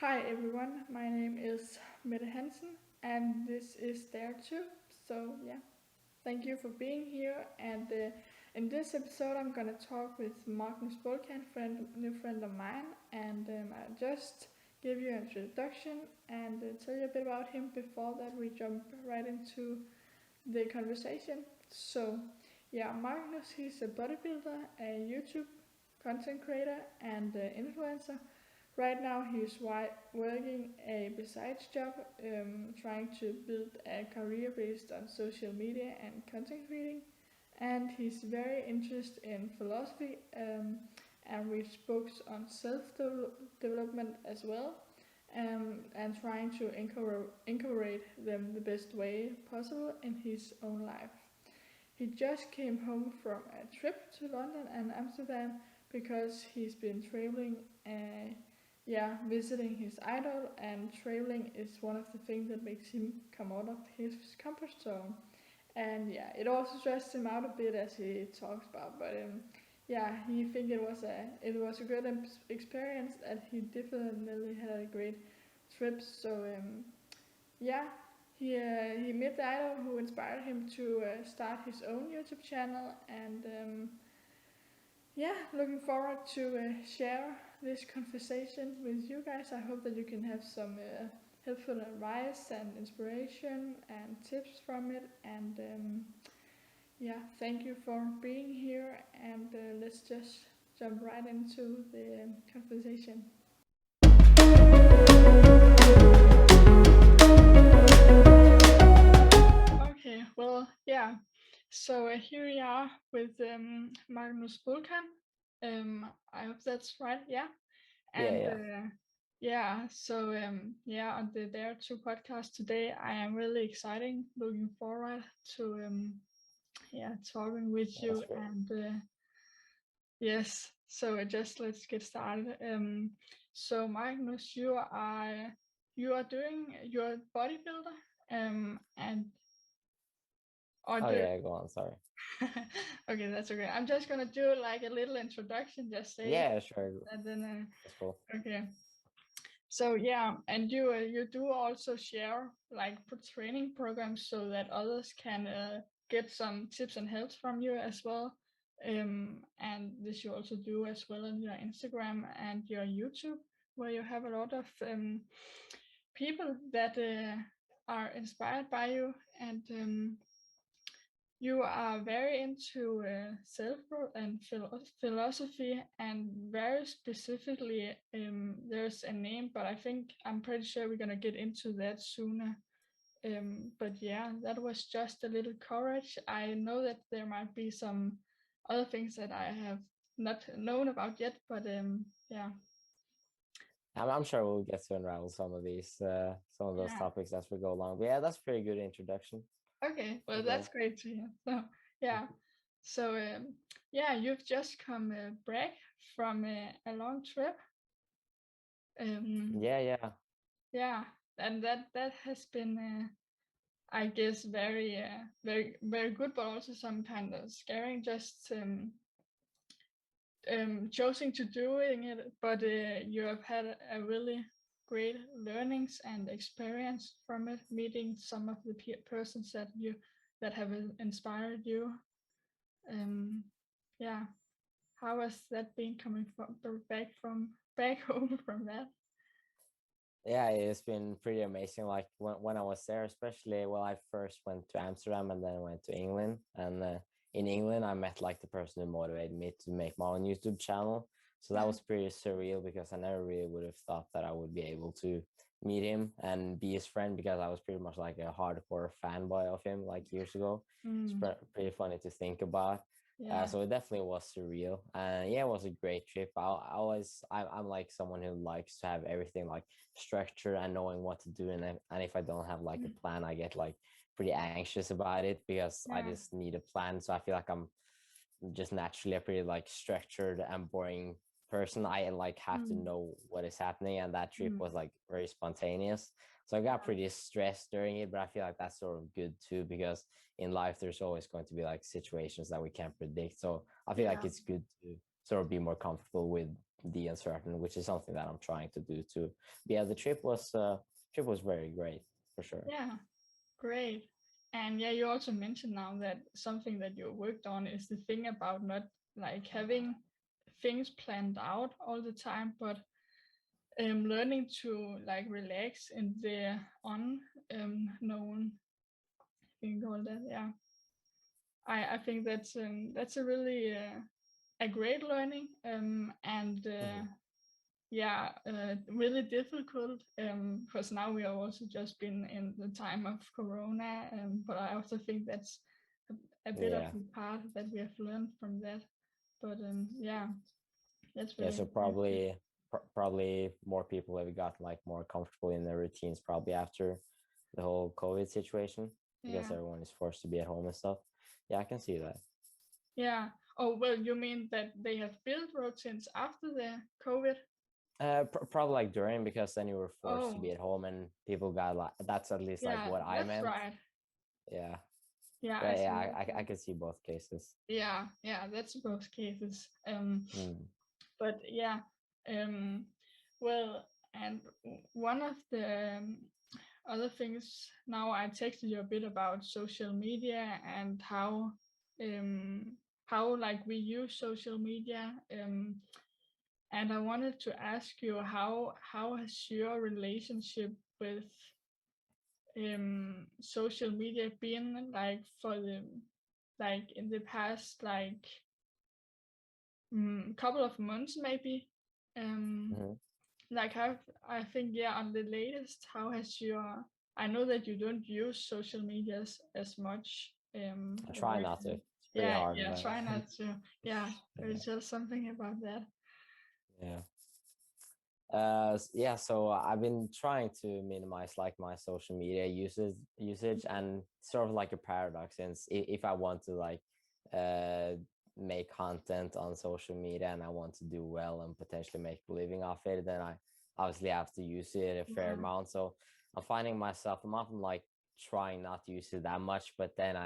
Hi everyone, my name is Mette Hansen and this is Dare Too. So yeah, thank you for being here. And in this episode, I'm gonna talk with Magnus Bulkan, new friend of mine, and I'll just give you an introduction and tell you a bit about him before that we jump right into the conversation. So yeah, Magnus, he's a bodybuilder, a YouTube content creator, and influencer. Right now, he's working a besides job, trying to build a career based on social media and content creating. And he's very interested in philosophy and reads books on self development as well, and trying to incorporate them the best way possible in his own life. He just came home from a trip to London and Amsterdam because he's been traveling, visiting his idol, and traveling is one of the things that makes him come out of his comfort zone. And yeah, it also stressed him out a bit as he talks about, but he think it was a good experience, and he definitely had a great trip. So yeah, he met the idol who inspired him to start his own YouTube channel, and looking forward to share this conversation with you guys. I hope that you can have some helpful advice and inspiration and tips from it. And thank you for being here. And let's just jump right into the conversation. Okay, well, yeah. So here we are with Magnus Bulkan. I hope that's right. Yeah, Yeah, and yeah, on the Dare to podcast today, I am really excited. Looking forward to talking with that's you. great. And yes, so just let's get started. So Magnus, you are doing you're a bodybuilder. And or Oh do yeah, go on. Sorry. Okay, that's okay. I'm just gonna do like a little introduction, just say, Yeah, sure. and then That's cool. okay. So yeah, and you do also share like training programs so that others can get some tips and helps from you as well. And this you also do as well on your Instagram and your YouTube, where you have a lot of people that are inspired by you. And you are very into self-growth and philosophy, and very specifically, there's a name, but I'm pretty sure we're gonna get into that sooner. But yeah, that was just a little courage. I know that there might be some other things that I have not known about yet, but yeah, I'm sure we'll get to unravel some of those yeah. topics as we go along. But yeah, that's a pretty good introduction Okay, well, that's overall. great to hear. So yeah, so you've just come back from a long trip. Um, Yeah, yeah. yeah, and that has been, I guess, very, very good, but also some kind of scary. Just choosing to doing it, but you have had a really great learnings and experience from it, meeting some of the persons that have inspired you. Um, yeah, how has that been coming back home from that? Yeah, it's been pretty amazing. Like when I was there, especially I first went to Amsterdam and then went to England. And in England, I met like the person who motivated me to make my own YouTube channel. So that Yeah. was pretty surreal because I never really would have thought that I would be able to meet him and be his friend because I was pretty much like a hardcore fanboy of him like years ago. It's Mm, pretty funny to think about. yeah. So it definitely was surreal, and yeah, it was a great trip. I'm like someone who likes to have everything like structure and knowing what to do, and if I don't have like Mm, a plan, I get like pretty anxious about it because I yeah. just need a plan. So I feel like I'm just naturally a pretty like structured and boring person. I like have to Mm, know what is happening, and that trip mm, was like very spontaneous. So I got yeah. pretty stressed during it, but I feel like that's sort of good too because in life there's always going to be like situations that we can't predict. So I feel like Yeah. it's good to sort of be more comfortable with the uncertain, which is something that I'm trying to do too. But yeah, the trip was very great for sure. Yeah, great. And yeah, you also mentioned now that something that you worked on is the thing about not like having things planned out all the time, but learning to like relax in the unknown thing called that. Yeah, I think that's a really a great learning and Mhm. yeah, really difficult because now we have also just been in the time of Corona, but I also think that's a bit of Yeah. the part that we have learned from that. But yeah, that's Yeah, really so important. probably more people have gotten like more comfortable in their routines probably after the whole COVID situation because Yeah, everyone is forced to be at home and stuff. Yeah, I can see that. yeah. Oh well, you mean that they have built routines after the COVID? Probably like during, because then you were forced to Oh, be at home and people got like, that's at least like yeah, what I that's meant. right. Yeah, Yeah, I but yeah, see that. I could see both cases. Yeah, yeah, that's both cases. Mm. But yeah, um, well, and one of the other things now I texted you a bit about social media and um, how like we use social media. And I wanted to ask you how has your relationship with social media been like for the like in the past like couple of months maybe Hmm. like how I think yeah on the latest how has your I know that you don't use social medias as much I try or not to. It's pretty yeah hard, yeah but try not to yeah could you yeah. tell something about that. Yeah. Yeah, so I've been trying to minimize like my social media usage, and sort of like a paradox, since if I want to like uh make content on social media and I want to do well and potentially make a living off it, then I obviously have to use it a fair Yeah, amount. So I'm finding myself, I'm often like trying not to use it that much, but then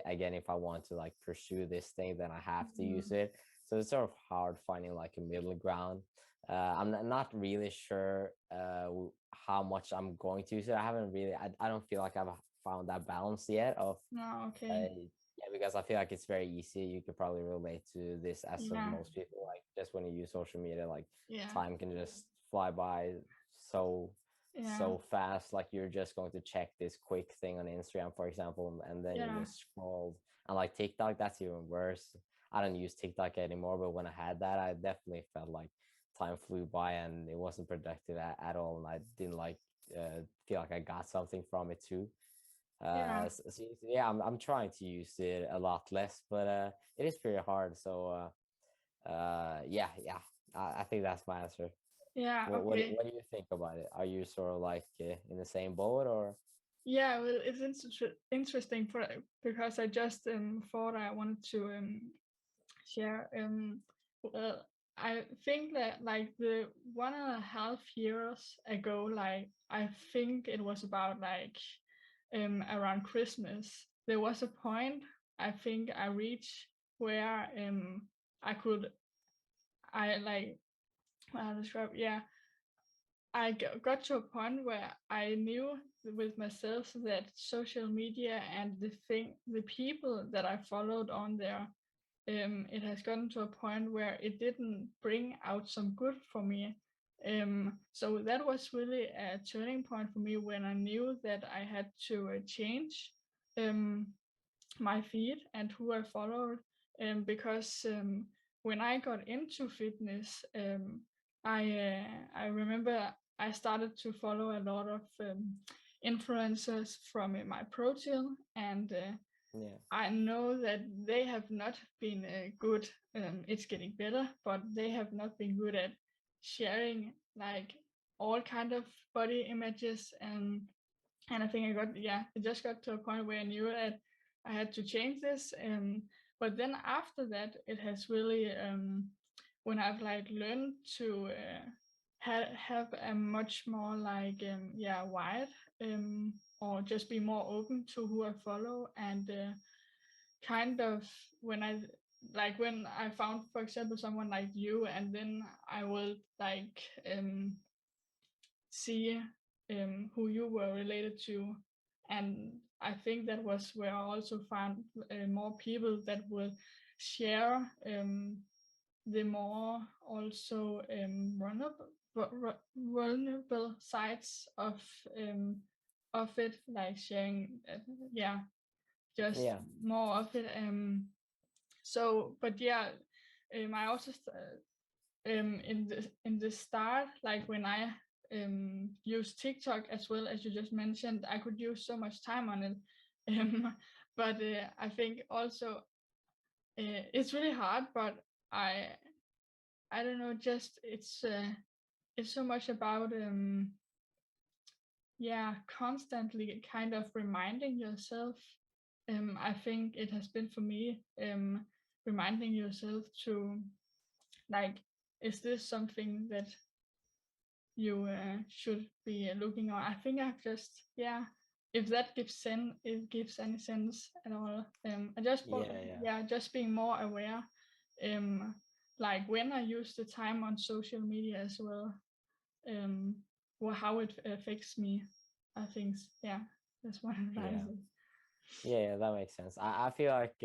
again, if I want to like pursue this thing, then I have to use it. So it's sort of hard finding like a middle ground. I'm not really sure how much I'm going to use it. I haven't really, I don't feel like I've found that balance yet of, no okay yeah, because I feel like it's very easy. You could probably relate to this as of yeah most people. Like just when you use social media, like yeah time can just fly by so yeah so fast. Like you're just going to check this quick thing on Instagram, for example, and then you yeah just scroll. And like TikTok, that's even worse. I don't use TikTok anymore, but when I had that, I definitely felt like time flew by and it wasn't productive at all, and I didn't like feel like I got something from it too. yeah Yeah, I'm trying to use it a lot less, but it is pretty hard. So yeah, yeah, I think that's my answer. yeah okay What do you think about it? Are you sort of like in the same boat, or? yeah well it's interesting for because I just thought I wanted to share well I think that like the 1.5 years ago like I think it was about like around Christmas there was a point I think I reached where I could I like how to describe yeah got to a point where I knew with myself that social media and the people that I followed on there it has gotten to a point where it didn't bring out some good for me. So that was really a turning point for me when I knew that I had to change um, my feed and who I followed. Because when I got into fitness, I remember I started to follow a lot of influencers from my protein and Yeah. I know that they have not been good. It's getting better, but they have not been good at sharing like all kind of body images and I think I got yeah, it just got to a point where I knew that I had to change this. But then after that, it has really when I've like learned to have a much more like yeah wide or just be more open to who I follow and kind of when I like when I found, for example, someone like you, and then I will like see who you were related to, and I think that was where I also found more people that will share the more also vulnerable sides of it, like sharing, yeah, just Yeah, more of it. So, but yeah, I also in the start, like when I used TikTok as well as you just mentioned, I could use so much time on it. But I think also it's really hard. But I I don't know, just it's so much about yeah, constantly kind of reminding yourself. I think it has been for me reminding yourself to, like, is this something that you should be looking on? I think I've just, yeah, if that it gives any sense at all. I just yeah, yeah, just being more aware, um, like when I use the time on social media as well, um, how it affects me. I think, yeah, that's what I'm trying to yeah. say. Yeah, that makes sense. I feel like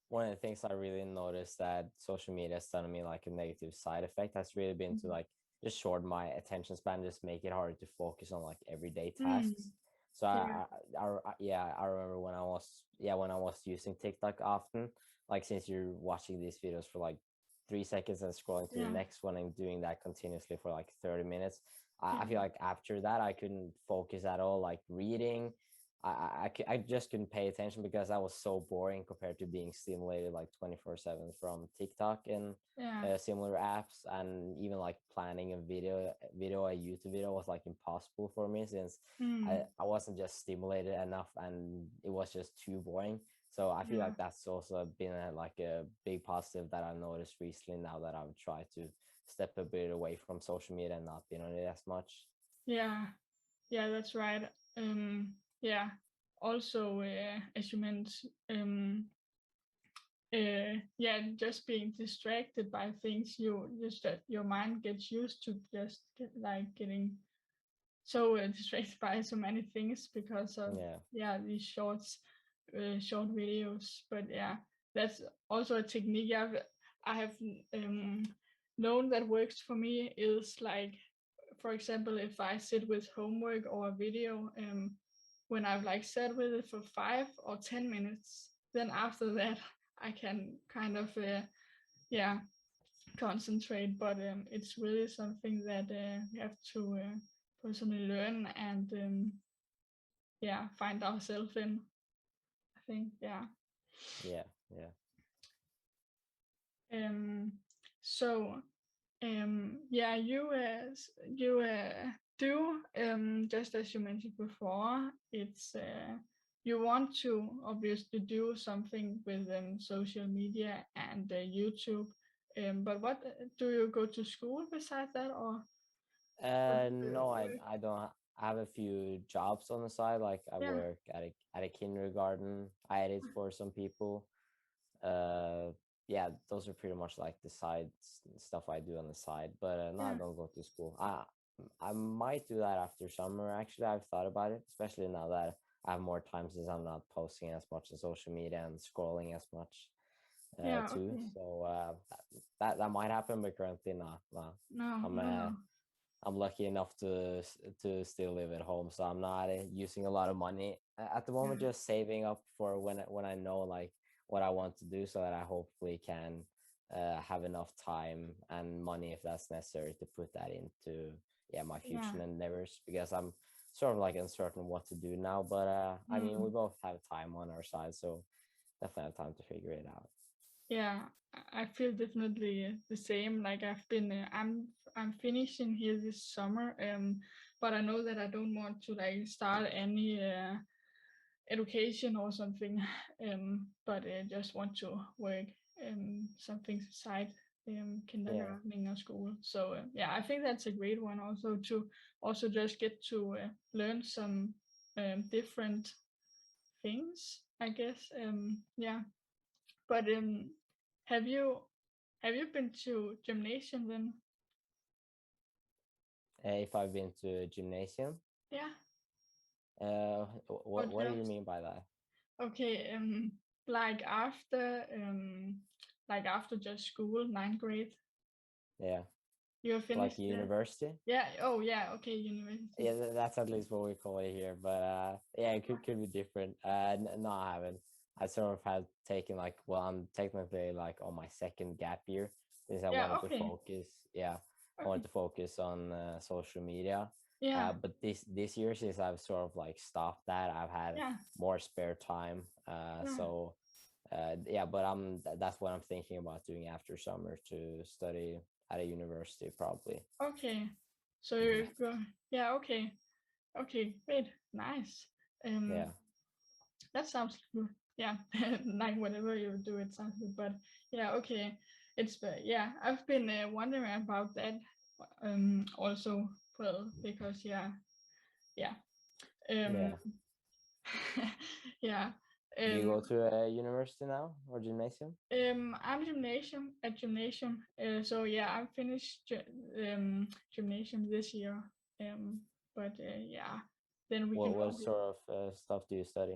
one of the things I really noticed that social media has done to me, like a negative side effect, has really been to like just shorten my attention span, just make it harder to focus on like everyday Mm. tasks. So Yeah, yeah, I remember when I was using TikTok often, like since you're watching these videos for like 3 seconds and scrolling to the yeah, next one and doing that continuously for like 30 minutes. yeah, I feel like after that I couldn't focus at all, like reading. I just couldn't pay attention because that was so boring compared to being stimulated like 24/7 from TikTok and yeah. similar apps. And even like planning a YouTube video was like impossible for me, since Mm. I wasn't just stimulated enough and it was just too boring. So I feel Yeah, like that's also been like a big positive that I've noticed recently, now that I've tried to step a bit away from social media and not been on it as much. yeah, yeah, that's right. Yeah. Also, as you mentioned, yeah, just being distracted by things, you just your mind gets used to just getting so distracted by so many things because of, Yeah, yeah, these short videos. But yeah, that's also a technique I have um known that works for me, is like, for example, if I sit with homework or a video, when I've like sat with it for 5 or 10 minutes, then after that I can kind of yeah, concentrate. But it's really something that we have to personally learn and yeah, find ourselves in, I think. Yeah. yeah, yeah. um so yeah, you do, just as you mentioned before, it's you want to obviously do something with social media and YouTube. But what do you go to school besides that, or what do you No, work? I don't. I have a few jobs on the side. Like I Yeah, work at a kindergarten. I edit for some people. Uh, yeah, those are pretty much like the stuff I do on the side. But no, I yeah, don't go to school. I might do that after summer. Actually, I've thought about it, especially now that I have more time, since I'm not posting as much on social media and scrolling as much yeah. too. Okay. So that might happen, but currently not. No. No, I'm no, no. I'm lucky enough to still live at home, so I'm not using a lot of money at the moment. Yeah, Just saving up for when I know like what I want to do, so that I hopefully can have enough time and money, if that's necessary, to put that into my yeah. future endeavors. Because I'm sort of like uncertain what to do now, but I mean, we Mm. both have time on our side, so definitely have time to figure it out. Yeah, I feel definitely the same. Like I've been, I'm finishing here this summer, but I know that I don't want to like start any education or something, but just want to work something aside, Yeah, kindergartening or school. So yeah, I think that's a great one also, to also just get to learn some different things, I guess. Yeah, but Have you been to gymnasium then? If I've been to a gymnasium, Yeah. what do you mean by that? Okay, like after just school, ninth grade, Yeah, you like finished it. university. Yeah. Oh yeah. Okay, university. Yeah, that's at least what we call it here. But yeah, it could be different. No, I haven't. I sort of had taken like, well, I'm technically like on my second gap year since I Yeah. wanted to Okay. focus. Yeah, I Okay. wanted to focus on social media. Yeah. But this year, since I've sort of like stopped that, I've had Yeah. more spare time. Yeah. So yeah, but that's what I'm thinking about doing after summer, to study at a university probably. Okay. So Mhm. you go. Yeah. Okay. Okay. Great. Nice. Yeah. That sounds good. Yeah. Like whatever you do, it sounds good. But yeah. Okay. Yeah. I've been wondering about that. Also. Well, because yeah. Yeah. Um. Yeah. Yeah. Do you Um. go to a university now or gymnasium? I'm gymnasium. So yeah, I finished gymnasium this year. Um. But yeah. Then we can What all. sort of stuff do you study?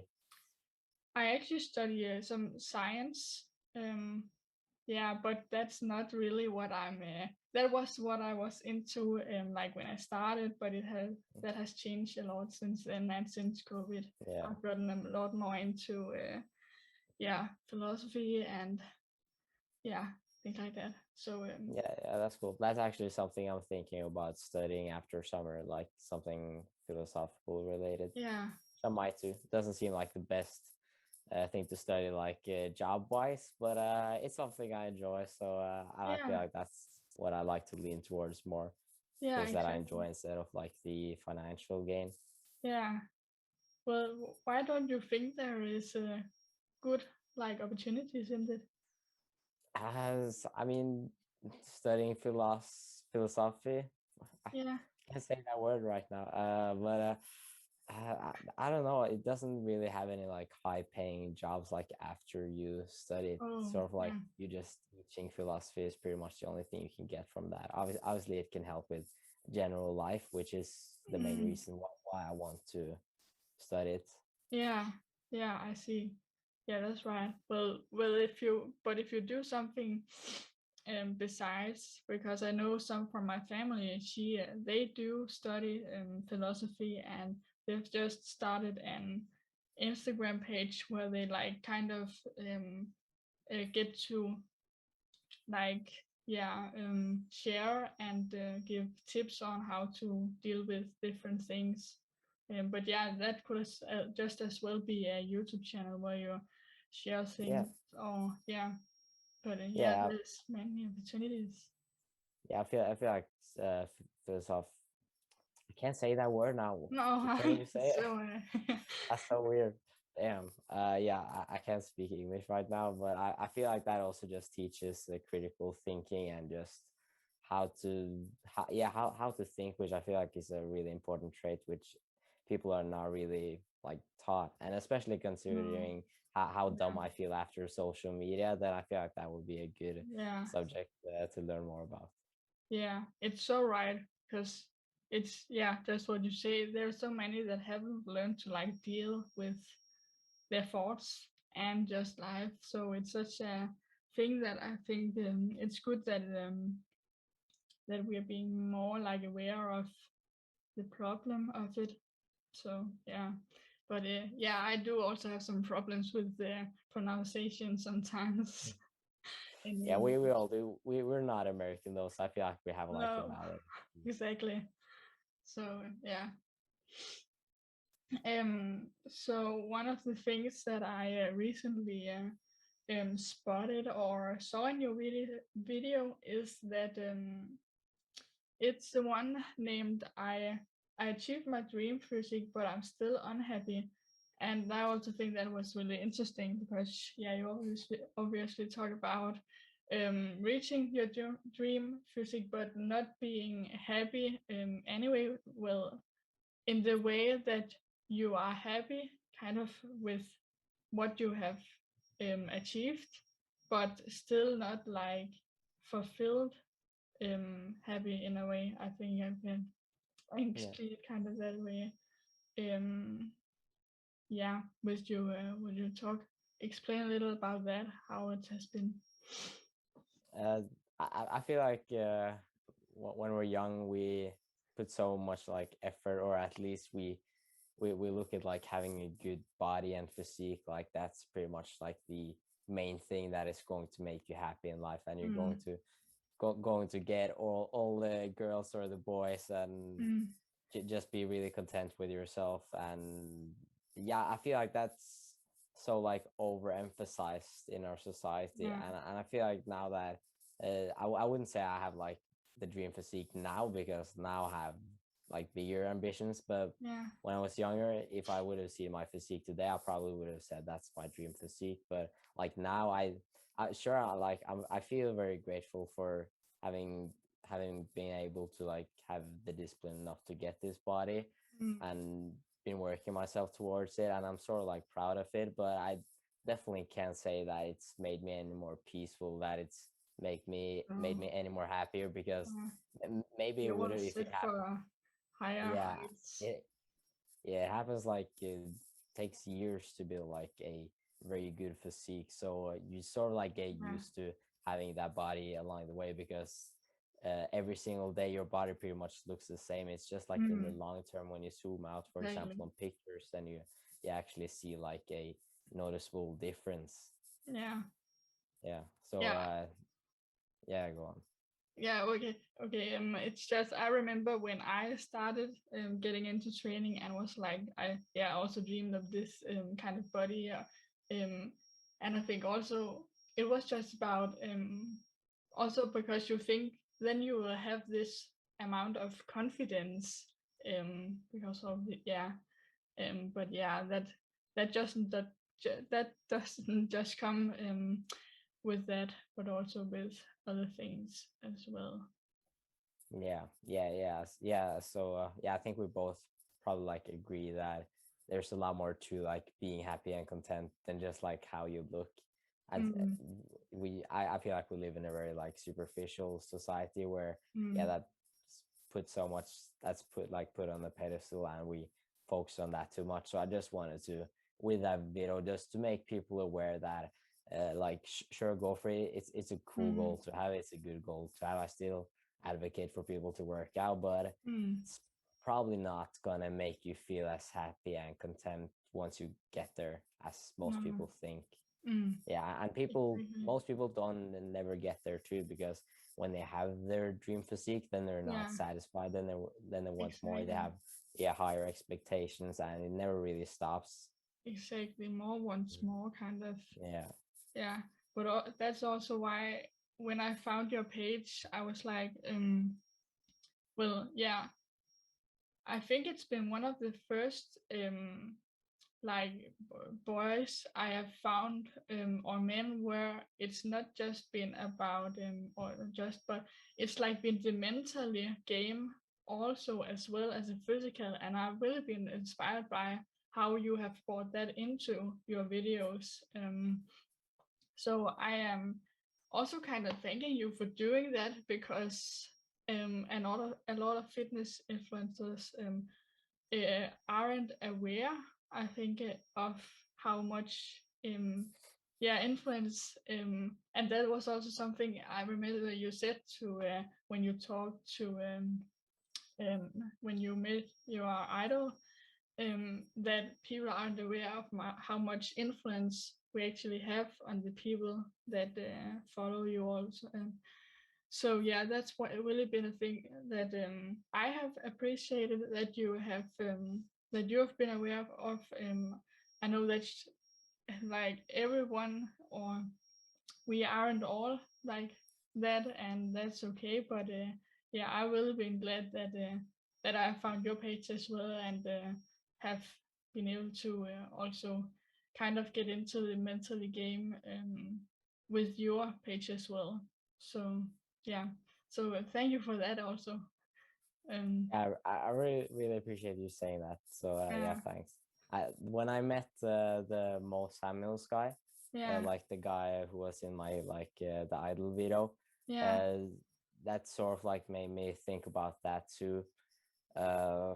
I actually study some science. Um, yeah, but that's not really what I'm. That was what I was into, like when I started, but that has changed a lot since then, and since COVID. Yeah. I've gotten a lot more into, yeah, philosophy and yeah, things like that. So Yeah, that's cool. That's actually something I'm thinking about studying after summer, like something philosophical related. yeah, I might too. It doesn't seem like the best thing to study, like job wise, but it's something I enjoy. So I feel yeah, like that's what I like to lean towards more, yeah, things that I enjoy exactly. instead of like the financial gain. Yeah. Well, why don't you think there is good like opportunities in it? As I mean, studying philosophy, I Yeah. can't say that word right now. But I don't know. It doesn't really have any like high paying jobs like after you study it. Oh, Sort of like yeah. you just teaching philosophy is pretty much the only thing you can get from that. Obviously, it can help with general life, which is the main Mm, reason why I want to study it. yeah. Yeah, I see. Yeah, that's right. Well, if you do something besides, because I know some from my family, they do study philosophy, and they've just started an Instagram page where they like kind of get to like yeah share and give tips on how to deal with different things, but yeah, that could just as well be a YouTube channel where you share Yeah, things, or yeah, but yeah, yeah, there's many opportunities. yeah. I feel like philosophy. I can't say that word now. No. Can you say it? So That's so weird. Damn. Yeah, I can't speak English right now, but I feel like that also just teaches the critical thinking and just how to think, which I feel like is a really important trait which people are not really like taught. And especially no, considering how yeah, dumb I feel after social media, then I feel like that would be a good yeah, subject to learn more about. yeah, it's so right, because it's yeah, just what you say, there's so many that haven't learned to like deal with their thoughts and just life. So it's such a thing that I think it's good that we are being more like aware of the problem of it. So yeah, but yeah, I do also have some problems with the pronunciation sometimes in Yeah, we English. all do. We're not American though, so I feel like we have like a No, valid. exactly. So yeah. So one of the things that I recently spotted or saw in your video is that it's the one named I achieved my dream physique, but I'm still unhappy. And I also think that was really interesting because yeah, you obviously talk about reaching your dream physique, but not being happy anyway. Well, in the way that you are happy kind of with what you have achieved, but still not like fulfilled, happy in a way. I think I can Yeah. explain it kind of that way. Um, yeah, would you explain a little about that, how it has been? Uh, I feel like when we're young, we put so much like effort, or at least we look at like having a good body and physique, like that's pretty much like the main thing that is going to make you happy in life, and you're going Mm, to going to get all the girls or the boys, and mm, just be really content with yourself. And yeah, I feel like that's so like overemphasized in our society, yeah, and I feel like now that I wouldn't say I have like the dream physique now, because now I have like bigger ambitions. But yeah, when I was younger, if I would have seen my physique today, I probably would have said that's my dream physique. But like now, sure, I feel very grateful for having been able to like have the discipline enough to get this body, mm, and been working myself towards it, and I'm sort of like proud of it. But I definitely can't say that it's made me any more peaceful, that it's made oh, me any more happier, because uh, maybe it you would want to have if it sit happened. for higher Yeah, heights. it yeah, it happens like it takes years to build like a very good physique. So you sort of like get Yeah, used to having that body along the way, because every single day your body pretty much looks the same. It's just like in the mm, long term, when you zoom out, for example, exactly. on pictures, then you actually see like a noticeable difference. Yeah, Yeah. So yeah, yeah, go on. yeah. Okay, okay. It's just I remember when I started getting into training and was like, I also dreamed of this kind of body. And I think also it was just about also because you think then you will have this amount of confidence because of the but yeah, that doesn't that doesn't just come with that, but also with other things as well. Yeah. So yeah, I think we both probably like agree that there's a lot more to like being happy and content than just like how you look. As Mm, I feel like we live in a very like superficial society where yeah, mm, that put so much, that's put on the pedestal, and we focus on that too much. So I just wanted to, with that video, just to make people aware that like sure, go for it. It's a cool mm, goal to have. It's a good goal to have. I still advocate for people to work out, but mm, it's probably not gonna make you feel as happy and content once you get there as most no, people think. mm, Yeah, and exactly. most people don't never get there too, because when they have their dream physique, then they're Yeah, not satisfied. Then they want more. They exactly. have higher expectations, and it never really stops. Exactly. More wants more kind of. Yeah, Yeah. But that's also why when I found your page, I was like, well, yeah, I think it's been one of the first like boys I have found or men where it's not just been about or just but it's like been the mentally game also as well as the physical, and I've really been inspired by how you have brought that into your videos. So I am also kind of thanking you for doing that because a lot of fitness influencers aren't aware, I think, of how much influence, and that was also something I remember that you said to when you talked to um, when you met your idol, that people aren't aware of how much influence we actually have on the people that follow you also. So yeah, that's what really been a thing that I have appreciated that you have been aware of. I know that like everyone or we aren't all like that, and that's okay. But yeah, I really been glad that I found your page as well and have been able to also kind of get into the mentally game with your page as well. So yeah, so thank you for that also. Um, yeah. I really appreciate you saying that. So yeah, yeah, thanks. When I met the Mo Samuels guy, Yeah. like the guy who was in my like the idol video. Yeah. uh that sort of like made me think about that too. uh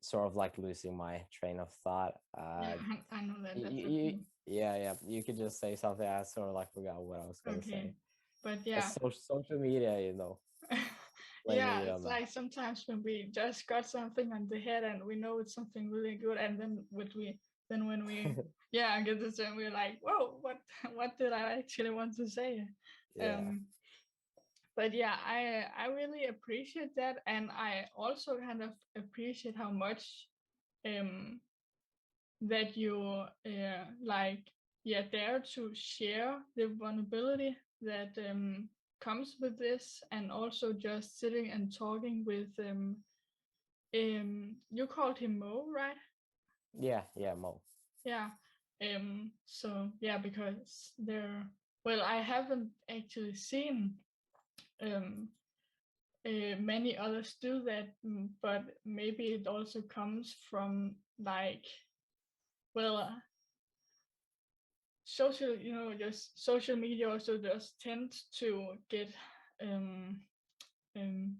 Sort of like losing my train of thought. Yeah. I know that. You, That's you, okay. yeah, you could just say something. I sort of like forgot what I was gonna Okay. say. But It's yeah. social media, blame Yeah, it on it's that. like sometimes when we just got something on the head and we know it's something really good, and then when we yeah get this and we're like, whoa, what what did I actually want to say? Yeah, Um, but yeah, I really appreciate that, and I also kind of appreciate how much um that you like yeah dare to share the vulnerability that comes with this, and also just sitting and talking with you called him Mo, right? yeah, Mo. Yeah. So yeah, because there, well, I haven't actually seen um many others do that, but maybe it also comes from like, well, social, just social media also just tends to get um um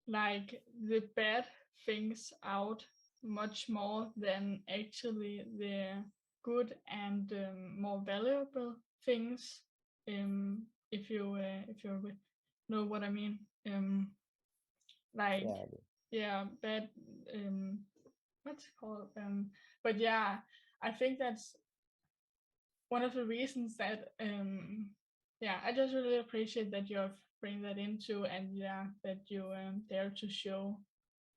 like the bad things out much more than actually the good and more valuable things. If you know what I mean. Like Yeah, yeah, bad um what's it called? But yeah, I think that's one of the reasons that yeah, I just really appreciate that you have bring that into, and yeah, that you dare to show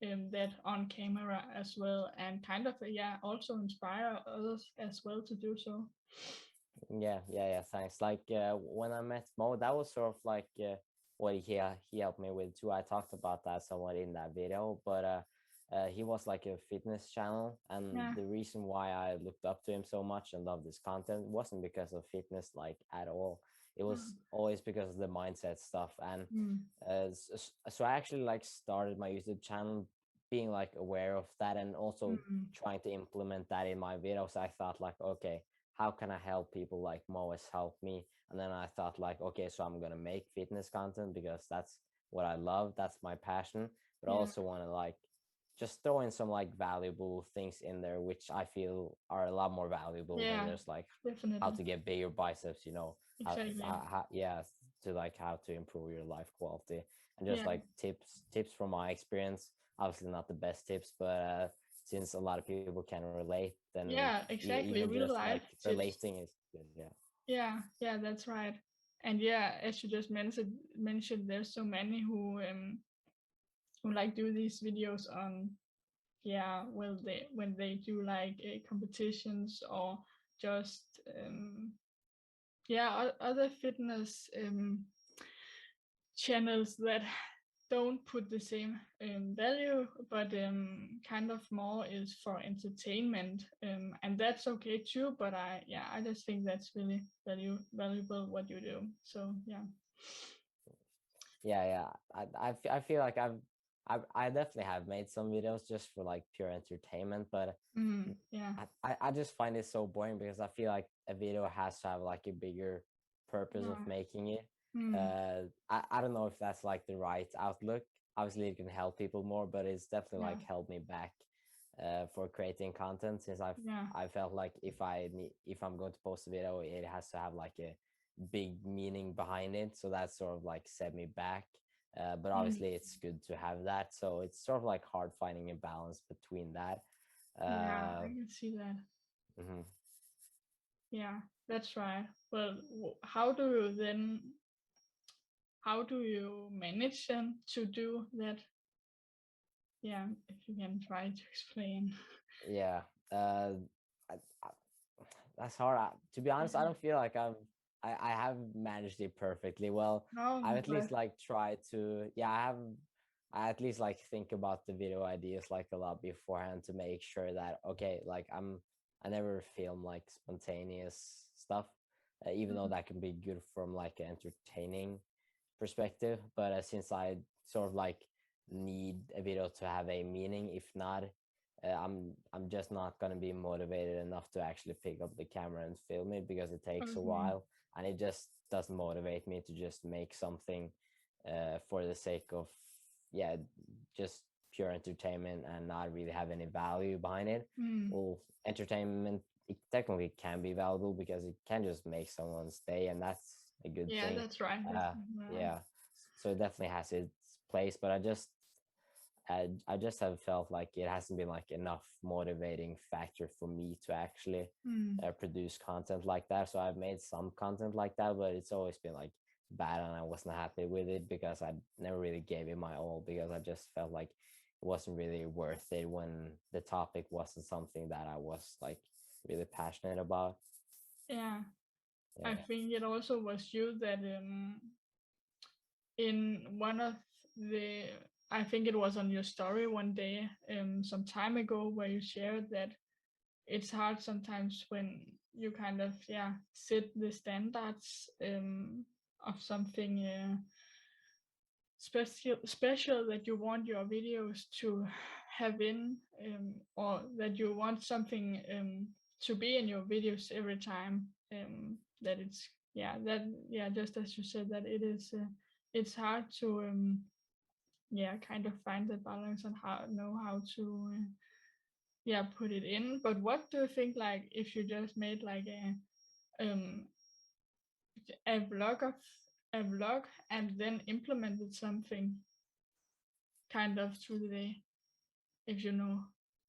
that on camera as well, and kind of yeah also inspire others as well to do so. yeah. Thanks. Like when I met Mo, that was sort of like what he helped me with too. I talked about that somewhat in that video, but he was like a fitness channel, and Yeah. the reason why I looked up to him so much and loved his content wasn't because of fitness like at all. It was always because of the mindset stuff, and Mm. so I actually like started my YouTube channel being like aware of that, and also Mm. trying to implement that in my videos. I thought like, okay, how can I help people like Mo has helped me? And then I thought like, okay, so I'm gonna make fitness content because that's what I love, that's my passion. But I Yeah. also want to like just throw in some like valuable things in there, which I feel are a lot more valuable than Yeah. just like how Definitely. to get bigger biceps, Exactly. yeah, to like how to improve your life quality, and just Yeah. like tips from my experience. Obviously not the best tips, but since a lot of people can relate, then Yeah. Exactly. even Real just like life tips. relating is good. Yeah. Yeah. Yeah. That's right. And yeah, as you just mentioned, there's so many who like do these videos on yeah well they when they do like competitions or just yeah other fitness channels that don't put the same value, but kind of more is for entertainment, and that's okay too, but I just think that's really valuable what you do, so yeah. Yeah. I feel like I definitely have made some videos just for like pure entertainment, but Yeah. I just find it so boring because I feel like a video has to have like a bigger purpose of Yeah. making it. Mm. I don't know if that's like the right outlook. Obviously, it can help people more, but it's definitely Yeah. like held me back for creating content, since Yeah. I felt like if I'm going to post a video, it has to have like a big meaning behind it. So that sort of like set me back. But Mm. obviously, it's good to have that. So it's sort of like hard finding a balance between that. Yeah, I Uh, can see that. mhm. Yeah, that's right. Well, how do you then, how do you manage them to do that? Yeah, if you can try to explain. Yeah. Uh, I, I, that's hard. To be honest, I Yeah. don't feel like I have managed it perfectly well. No, I've at but least like tried to, yeah, I at least like think about the video ideas like a lot beforehand to make sure that, okay, like I never film like spontaneous stuff, even though mm, that can be good from like an entertaining perspective. But since I sort of like need a video to have a meaning, if not I'm just not gonna be motivated enough to actually pick up the camera and film it because it takes a Okay. while, and it just doesn't motivate me to just make something for the sake of, yeah, just pure entertainment and not really have any value behind it. Mm. Well, entertainment, it technically can be valuable because it can just make someone's day, and that's a good Yeah, thing. that's right. That's right. Yeah, so it definitely has its place, but I just have felt like it hasn't been like enough motivating factor for me to actually Mm. produce content like that. So I've made some content like that, but it's always been like bad, and I wasn't happy with it because I never really gave it my all, because I just felt like it wasn't really worth it when the topic wasn't something that I was like really passionate about. Yeah, I Yeah. think it also was you that in one of the, I think it was on your story one day some time ago, where you shared that it's hard sometimes when you kind of, yeah, set the standards of something special that you want your videos to have in, or that you want something to be in your videos every time, that it's, yeah, that, yeah, just as you said, that it is it's hard to yeah, kind of find the balance and how know how to yeah, put it in. But what do you think, like, if you just made like um a vlog of a vlog and then implemented something kind of through the day, if you know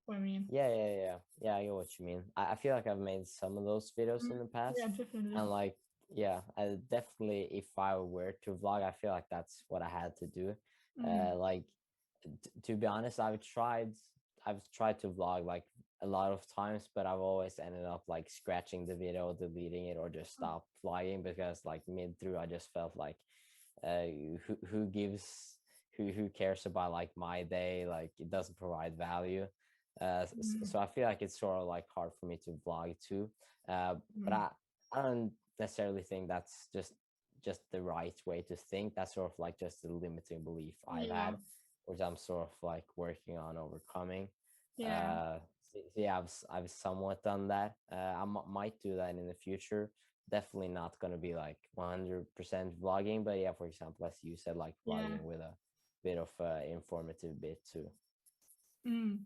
what I mean? Yeah, I get what you mean. I feel like I've made some of those videos Mm, in the past, yeah, definitely. and like, yeah, I definitely, if I were to vlog, I feel like that's what I had to do. Mm, Like, to be honest, I've tried to vlog like a lot of times, but I've always ended up like scratching the video, deleting it, or just stop vlogging, because like mid through I just felt like, uh, who gives, who cares about like my day? Like, it doesn't provide value. mm, So I feel like it's sort of like hard for me to vlog too. But mm. I don't necessarily think that's just the right way to think. That's sort of like just the limiting belief I've Yeah, had, which I'm sort of like working on overcoming. yeah, Uh, so yeah, I've somewhat done that. I might do that in the future. Definitely not going to be like 100% vlogging, but yeah, for example, as you said, like yeah. vlogging with a bit of informative bit too. Mm.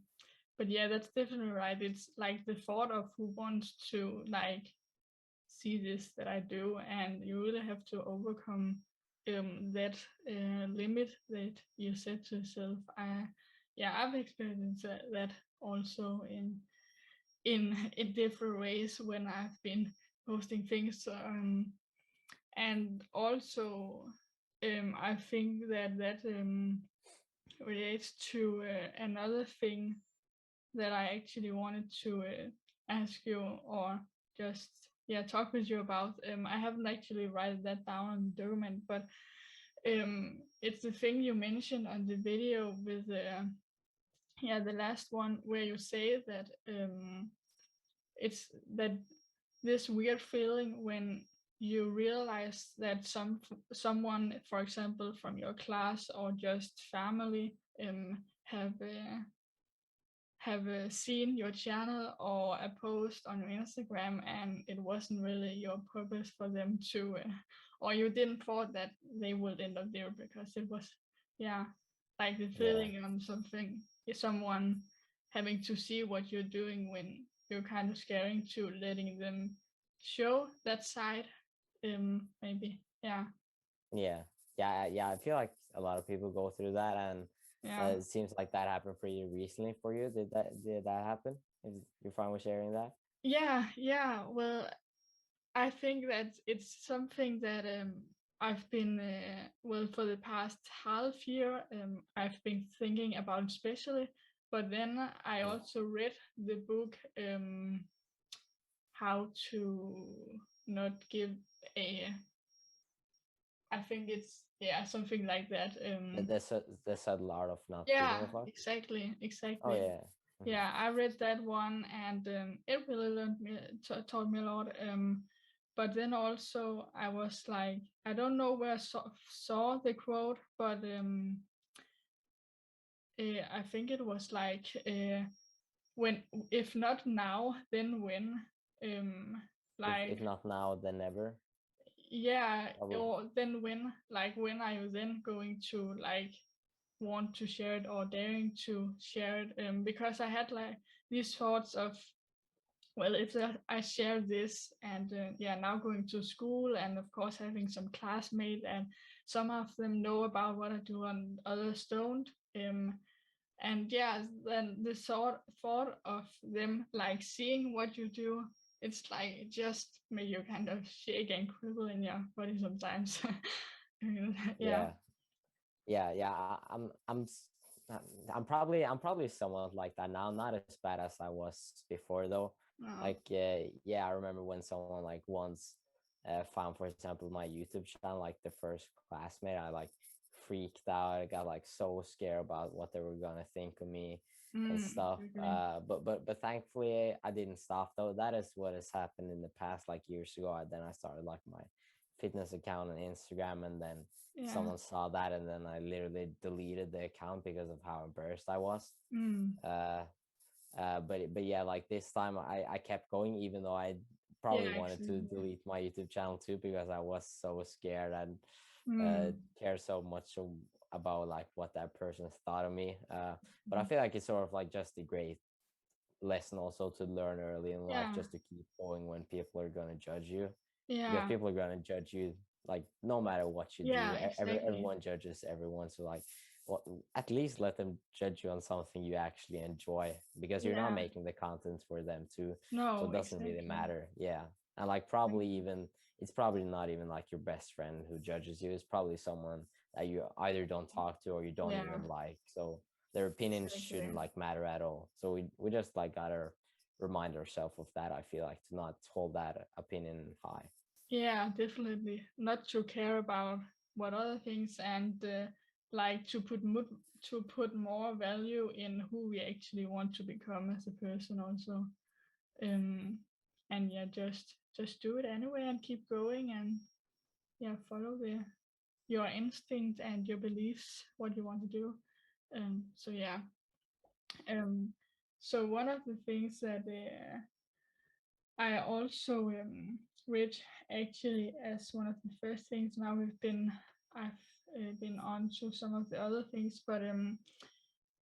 But yeah, that's definitely right. It's like the thought of who wants to like see this that I do, and you really have to overcome that limit that you set to yourself. Yeah, I've experienced that also in different ways when I've been posting things, and also I think that relates to another thing that I actually wanted to ask you, or just, yeah, talk with you about. I haven't actually write that down on the document, but it's the thing you mentioned on the video with yeah, the last one, where you say that it's that this weird feeling when you realize that someone, for example, from your class or just family, have seen your channel or a post on your Instagram, and it wasn't really your purpose for them to, or you didn't thought that they would end up there, because it was, yeah, like the Yeah. feeling on something, someone having to see what you're doing when you're kind of scaring to letting them show that side, maybe, yeah, Yeah, yeah. I feel like a lot of people go through that, and yeah. it seems like that happened pretty recently for you. Did that happen? If you're fine with sharing that? Yeah, yeah. Well, I think that it's something that I've been, well, for the past half year, I've been thinking about especially. But then I Mm. also read the book, How to Not Give a, I think it's, yeah, something like that. The subtle art of not giving Yeah, a fuck. exactly, Oh exactly. yeah. Mhm. Yeah, I read that one, and it really learned me, taught me a lot. But then also I was like, I don't know where I saw the quote, but I think it was like, when, if not now, then when? If Like, not now, then never. yeah, Probably. or then when? Like, when are you then going to like want to share it or daring to share it? Because I had like these thoughts of, well, if I share this and yeah, now going to school and of course having some classmates and some of them know about what I do and others don't. And yeah, then the thought of them like seeing what you do, it's like it just make you kind of shake and cripple in your body sometimes. Yeah. Yeah, yeah. I'm probably somewhat like that now. Not as bad as I was before though. Oh. Like yeah, I remember when someone like once found, for example, my YouTube channel, like the first classmate, I like freaked out. I got like so scared about what they were gonna think of me and stuff. Exactly. But thankfully I didn't stop though. That is what has happened in the past, like years ago. Then I started like my fitness account on Instagram, and then Yeah. someone saw that, and then I literally deleted the account because of how embarrassed I was. Mm. Uh, but yeah, like this time I kept going, even though I Yeah, probably wanted to exactly. delete my YouTube channel too, because I was so scared and Mm. care so much about like what that person thought of me. But I feel like it's sort of like just a great lesson also to learn early in life, Yeah. just to keep going when people are going to judge you, because Yeah. people are going to judge you like no matter what you do. Yeah, exactly. Everyone judges everyone, so like what, at least let them judge you on something you actually enjoy, because you're not Yeah. making the content for them too, so it No, doesn't really exactly. matter. Yeah. And like probably even, it's probably not even like your best friend who judges you. It's probably someone that you either don't talk to or you don't Yeah, even like, so their opinions exactly. shouldn't like matter at all. So we just like gotta remind ourselves of that. I feel like to not hold that opinion high. Yeah, definitely. Not to care about what other things and like to put more value in who we actually want to become as a person also. Um, and yeah, just do it anyway and keep going and yeah, follow your instinct and your beliefs, what you want to do. So yeah. Um, so one of the things that I also read actually as one of the first things. Now I've been on to some of the other things, but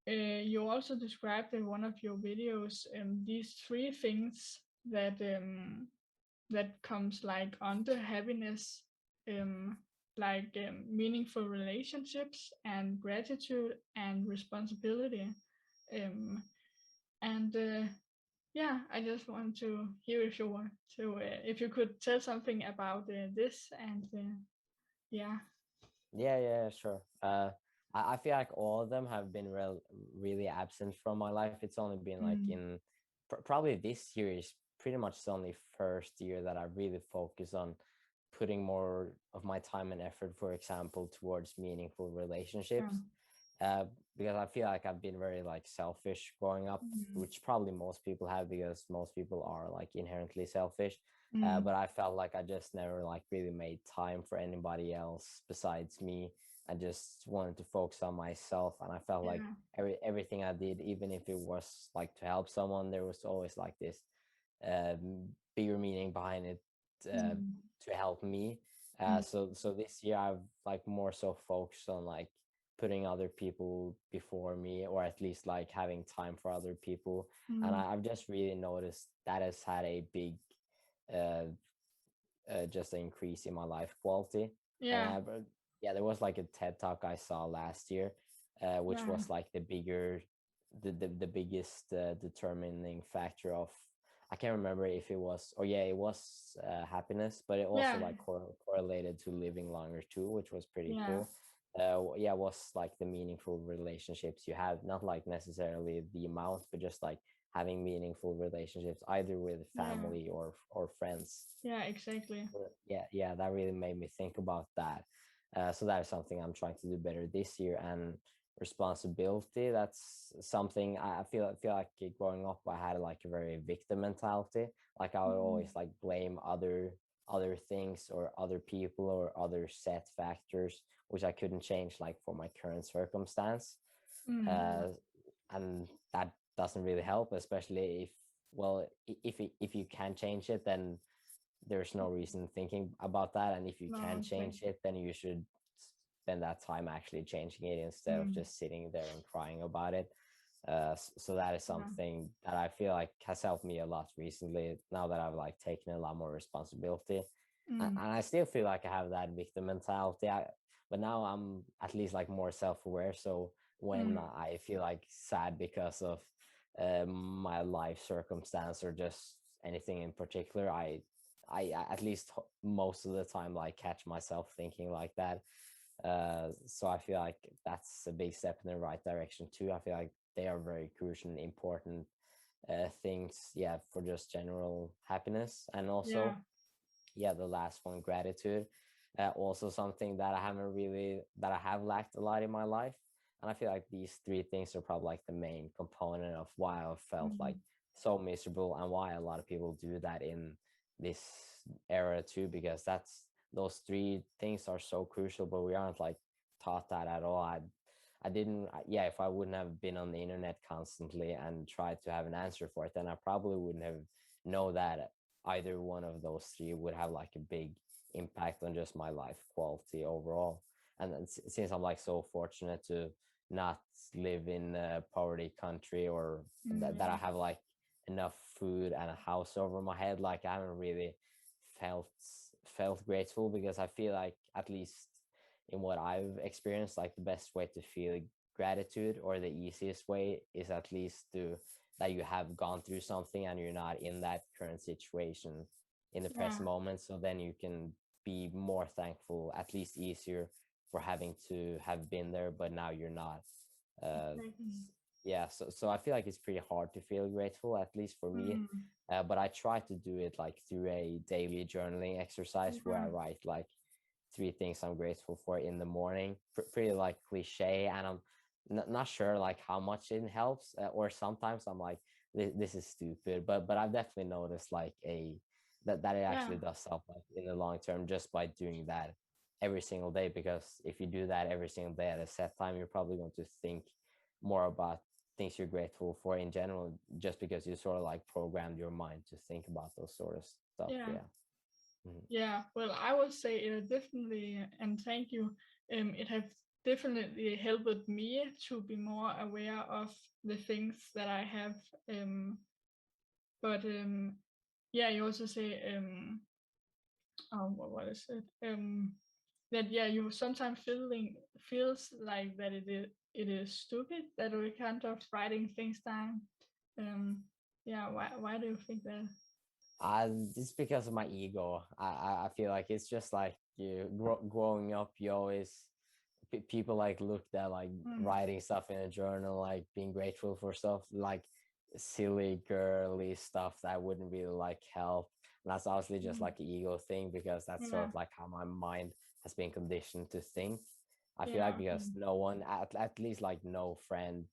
you also described in one of your videos these three things that comes like under happiness, um, like meaningful relationships and gratitude and responsibility, um, and yeah, I just want to hear if you want to, if you could tell something about this and yeah. Yeah, sure. I feel like all of them have been really absent from my life. It's only been like Mm. in probably this year is pretty much the only first year that I really focus on putting more of my time and effort, for example, towards meaningful Yeah. relationships. Uh, because I feel like I've been very like selfish growing up, Mm. which probably most people have, because most people are like inherently selfish. Mm. But I felt like I just never like really made time for anybody else besides me. I just wanted to focus on myself, and I felt like Yeah. everything I did, even if it was like to help someone, there was always like this bigger meaning behind it, Mm. to help me. Mm. So this year I've like more so focused on like putting other people before me, or at least like having time for other people. And Mm. I've just really noticed that has had a big uh, just an increase in my life quality. And Yeah. yeah, there was like a TED talk I saw last year, which Yeah. was like the bigger, the biggest determining factor of, I can't remember if it was, or yeah, it was happiness, but it also Yeah. like correlated to living longer too, which was pretty Yeah. cool. Yeah, was like the meaningful relationships you have, not like necessarily the amount, but just like having meaningful relationships either with Yeah. family or friends. Yeah. Exactly. Yeah, that really made me think about that. So that is something I'm trying to do better this year. And responsibility, that's something I feel like growing up I had like a very victim mentality. Like I would Mm. always like blame other things or other people or other set factors which I couldn't change, like for my current circumstance. Mm. uh, and that doesn't really help, especially if, well, if you can change it, then there's no reason thinking about that. And if you No, can okay. change it, then you should spend that time actually changing it instead of Mm. just sitting there and crying about it. So that is Yeah. something that I feel like has helped me a lot recently, now that I've like taken a lot more responsibility. Mm. And I still feel like I have that victim mentality, but now I'm at least like more self-aware. So when Mm. I feel like sad because of my life circumstance or just anything in particular, I at least most of the time like catch myself thinking like that. So I feel like that's a big step in the right direction too. I feel like they are very crucial and important things, yeah, for just general happiness. And Yeah. also, yeah, the last one, gratitude, also something that I have lacked a lot in my life. And I feel like these three things are probably like the main component of why I felt like Mm. so miserable, and why a lot of people do that in this era too, because that's those three things are so crucial, but we aren't like taught that at all. I didn't, yeah, if I wouldn't have been on the internet constantly and tried to have an answer for it, then I probably wouldn't have know that either one of those three would have like a big impact on just my life quality overall. And then since I'm like so fortunate to not live in a poverty country, or Mm. that I Yeah. have like enough food and a house over my head, like I haven't really felt grateful, because I feel like, at least in what I've experienced, like the best way to feel gratitude, or the easiest way, is at least to that you have gone through something and you're not in that current situation in the Yeah. present moment, so then you can be more thankful, at least easier, for having to have been there but now you're not. uh Exactly. yeah, so I feel like it's pretty hard to feel grateful, at least for me. Mm. But I try to do it like through a daily journaling exercise, where Yeah. I write like three things I'm grateful for in the morning. Pretty like cliche, and I'm not sure like how much it helps, or sometimes I'm like, this is stupid, but I've definitely noticed like that it Yeah. actually does help, like in the long term, just by doing that every single day. Because if you do that every single day at a set time, you're probably going to think more about things you're grateful for in general, just because you sort of like programmed your mind to think about those sort of stuff. Yeah. Yeah. Mhm. Yeah. Well, I would say it definitely, and thank you. It have definitely helped me to be more aware of the things that I have. Um, but yeah, you also say what is it? That yeah, you sometimes feels like that it is stupid that we kind of writing things down. Um, yeah, why do you think that? It's because of my ego. I feel like it's just like growing up, you always people like looked at like Mm. writing stuff in a journal, like being grateful for stuff, like silly girly stuff that wouldn't really like help. And that's obviously just Mm. like an ego thing, because that's sort Yeah, of like how my mind has been conditioned to think. I feel yeah, like, okay. because no one, at least like no friend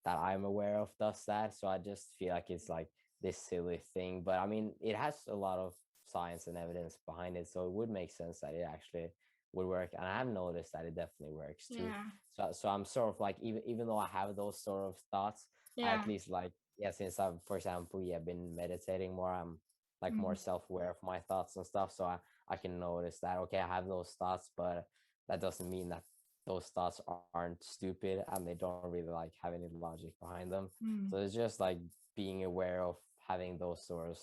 that I'm aware of does that. So I just feel like it's like this silly thing. But I mean, it has a lot of science and evidence behind it. So it would make sense that it actually would work. And I have noticed that it definitely works too. Yeah, So I'm sort of like, even though I have those sort of thoughts, I yeah. at least like, yeah, since I've, for example, yeah, been meditating more, I'm like more Mm. self-aware of my thoughts and stuff. So I can notice that, okay, I have those thoughts, but that doesn't mean that those thoughts aren't stupid and they don't really like have any logic behind them. So Mm. it's just like being aware of having those sort of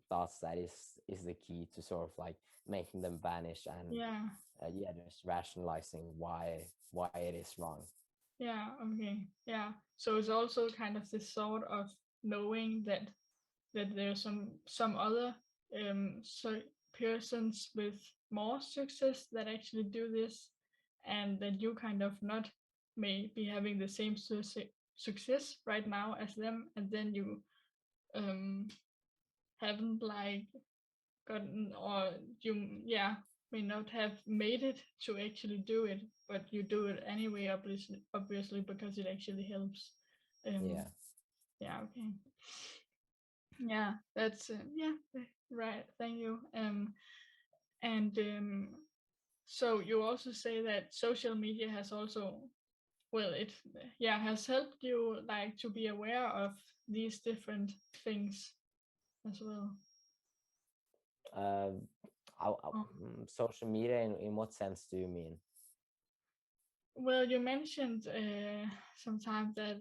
thoughts that is the key to sort of like making them vanish, and Yeah, yeah, just rationalizing why it is wrong. yeah, okay. Yeah. So it's also kind of this sort of knowing that there's some other so persons with more success that actually do this, and that you kind of not may be having the same success right now as them, and then you um haven't like gotten, or you yeah may not have made it to actually do it, but you do it anyway, obviously because it actually helps. um Yeah. yeah, okay. Yeah, that's yeah, right. Thank you. And so you also say that social media has also, well, it yeah has helped you like to be aware of these different things as well? Uh, Oh, social media, in what sense do you mean? well, you mentioned sometimes that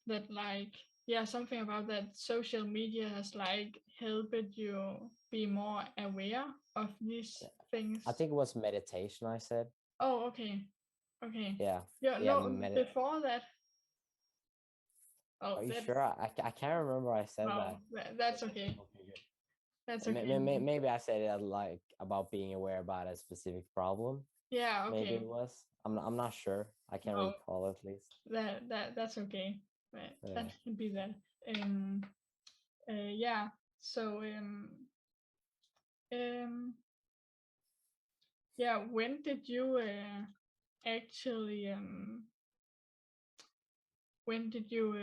that like yeah something about that social media has like helped you be more aware of these I things. think it was meditation, I said. Oh, okay, okay. Yeah. Yeah, Yeah, no, before that. Oh, are you that. sure? I can't remember I said Oh, that. that's okay. Okay, good. That's okay. Maybe I said it like about being aware about a specific problem. Yeah, Maybe okay. it was. I'm not sure. I can't No, recall at least. that's okay. That Yeah. can be that. Um. Yeah. So um. Yeah. When did you actually when did you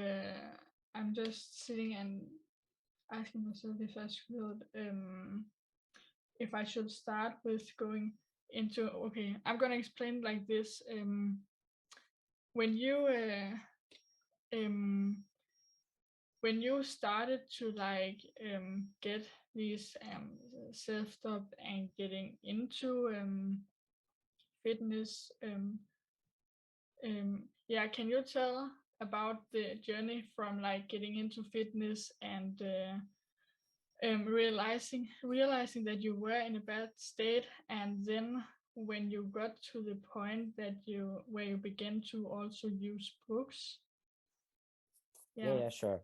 I'm just sitting and asking myself if I should start with going into, okay, I'm gonna explain like this. When you um when you started to like get these self-doubt and getting into fitness, yeah, can you tell about the journey from like getting into fitness and realizing that you were in a bad state, and then when you got to the point that you where you began to also use books? Yeah, Yeah. yeah, sure.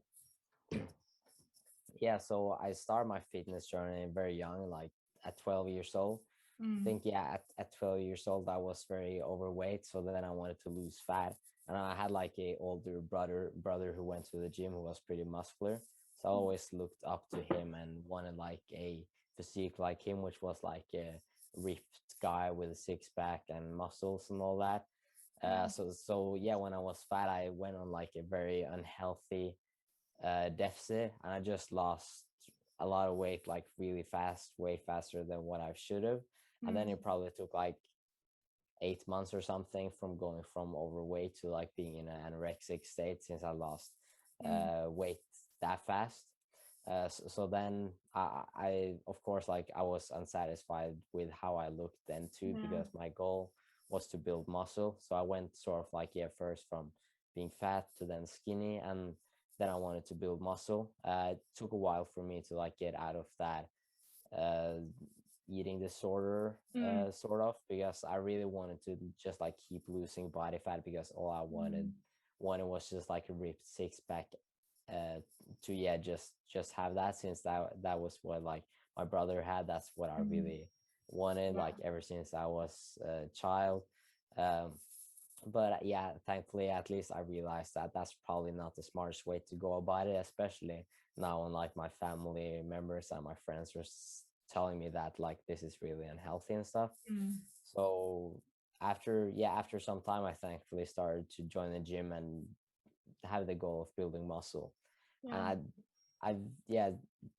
Yeah, so I started my fitness journey very young, like at 12 years old. I Mm. think, yeah, at 12 years old, I was very overweight. So then I wanted to lose fat. And I had like a older brother who went to the gym who was pretty muscular. So I always looked up to him and wanted like a physique like him, which was like a ripped guy with a six pack and muscles and all that. Yeah. So yeah, when I was fat, I went on like a very unhealthy deficit, and I just lost a lot of weight like really fast, way faster than what I should have. And then Mm. it probably took like 8 months or something from going from overweight to like being in an anorexic state, since I lost Mm. weight that fast. So then I, of course, like I was unsatisfied with how I looked then too, Yeah. because my goal was to build muscle. So I went sort of like, yeah, first from being fat to then skinny, and then I wanted to build muscle. It took a while for me to like get out of that uh, eating disorder, Mm. sort of, because I really wanted to just like keep losing body fat, because all I wanted Mm. was just like a ripped six pack, uh, to yeah, just have that, since that was what like my brother had. That's what I Mm. really wanted, Yeah. like ever since I was a child. Um, but yeah, thankfully, at least I realized that that's probably not the smartest way to go about it, especially now when like my family members and my friends are telling me that like this is really unhealthy and stuff. Mm. So after some time, I thankfully started to join the gym and have the goal of building muscle. And Yeah. I yeah,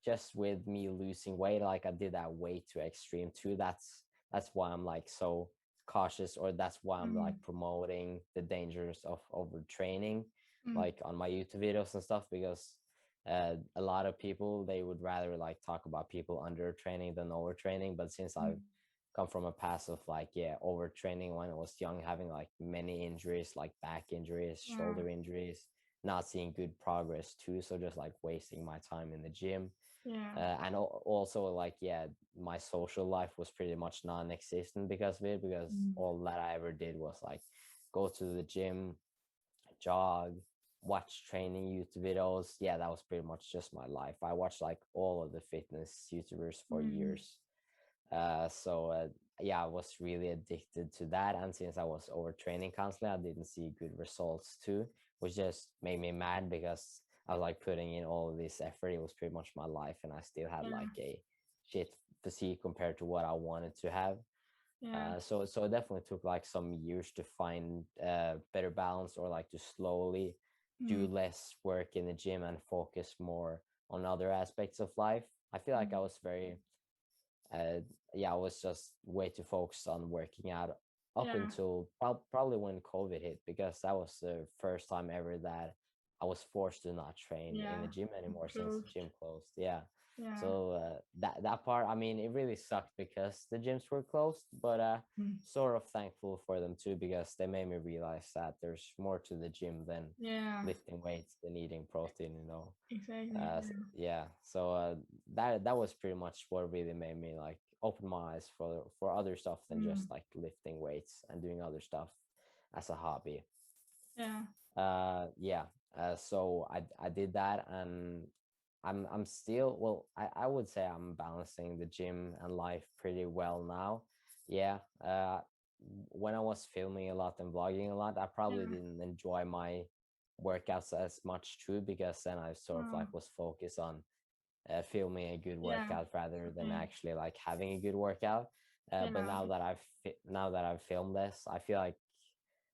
just with me losing weight, like I did that way too extreme too. That's why I'm like so cautious, or that's why I'm like Mm. promoting the dangers of overtraining, Mm. like on my YouTube videos and stuff, because a lot of people, they would rather like talk about people undertraining than overtraining. But since I've Mm. come from a past of like, yeah, overtraining when I was young, having like many injuries, like back injuries, Yeah. shoulder injuries, not seeing good progress too, so just like wasting my time in the gym. Yeah. And also like, yeah, my social life was pretty much non-existent because of it, because Mm. all that I ever did was like go to the gym, jog, watch training YouTube videos. Yeah, that was pretty much just my life. I watched like all of the fitness YouTubers for Mm. years. So yeah, I was really addicted to that, and since I was overtraining constantly, I didn't see good results too, which just made me mad, because I was like putting in all of this effort. It was pretty much my life, and I still had Yeah. like a shit physique compared to what I wanted to have. Yeah. So it definitely took like some years to find better balance, or like to slowly do Mm. less work in the gym and focus more on other aspects of life. I feel like I Mm. was very uh, yeah, I was just way too focused on working out up Yeah. until probably when COVID hit, because that was the first time ever that I was forced to not train in Yeah. the gym anymore since the Closed. gym closed. Yeah. Yeah. So that part, I mean, it really sucked because the gyms were closed, but Mm. sort of thankful for them too because they made me realize that there's more to the gym than Yeah. lifting weights and eating protein, you know. Exactly. Yeah. So that was pretty much what really made me like open my eyes for other stuff than Mm. just like lifting weights and doing other stuff as a hobby. Yeah. Yeah. So I did that, and I'm still, well, I would say I'm balancing the gym and life pretty well now. Yeah. When I was filming a lot and vlogging a lot, I probably Yeah. didn't enjoy my workouts as much too, because then I sort of Oh. like was focused on filming a good Yeah. workout rather than Okay. actually like having a good workout. But Yeah. now that I've filmed this, I feel like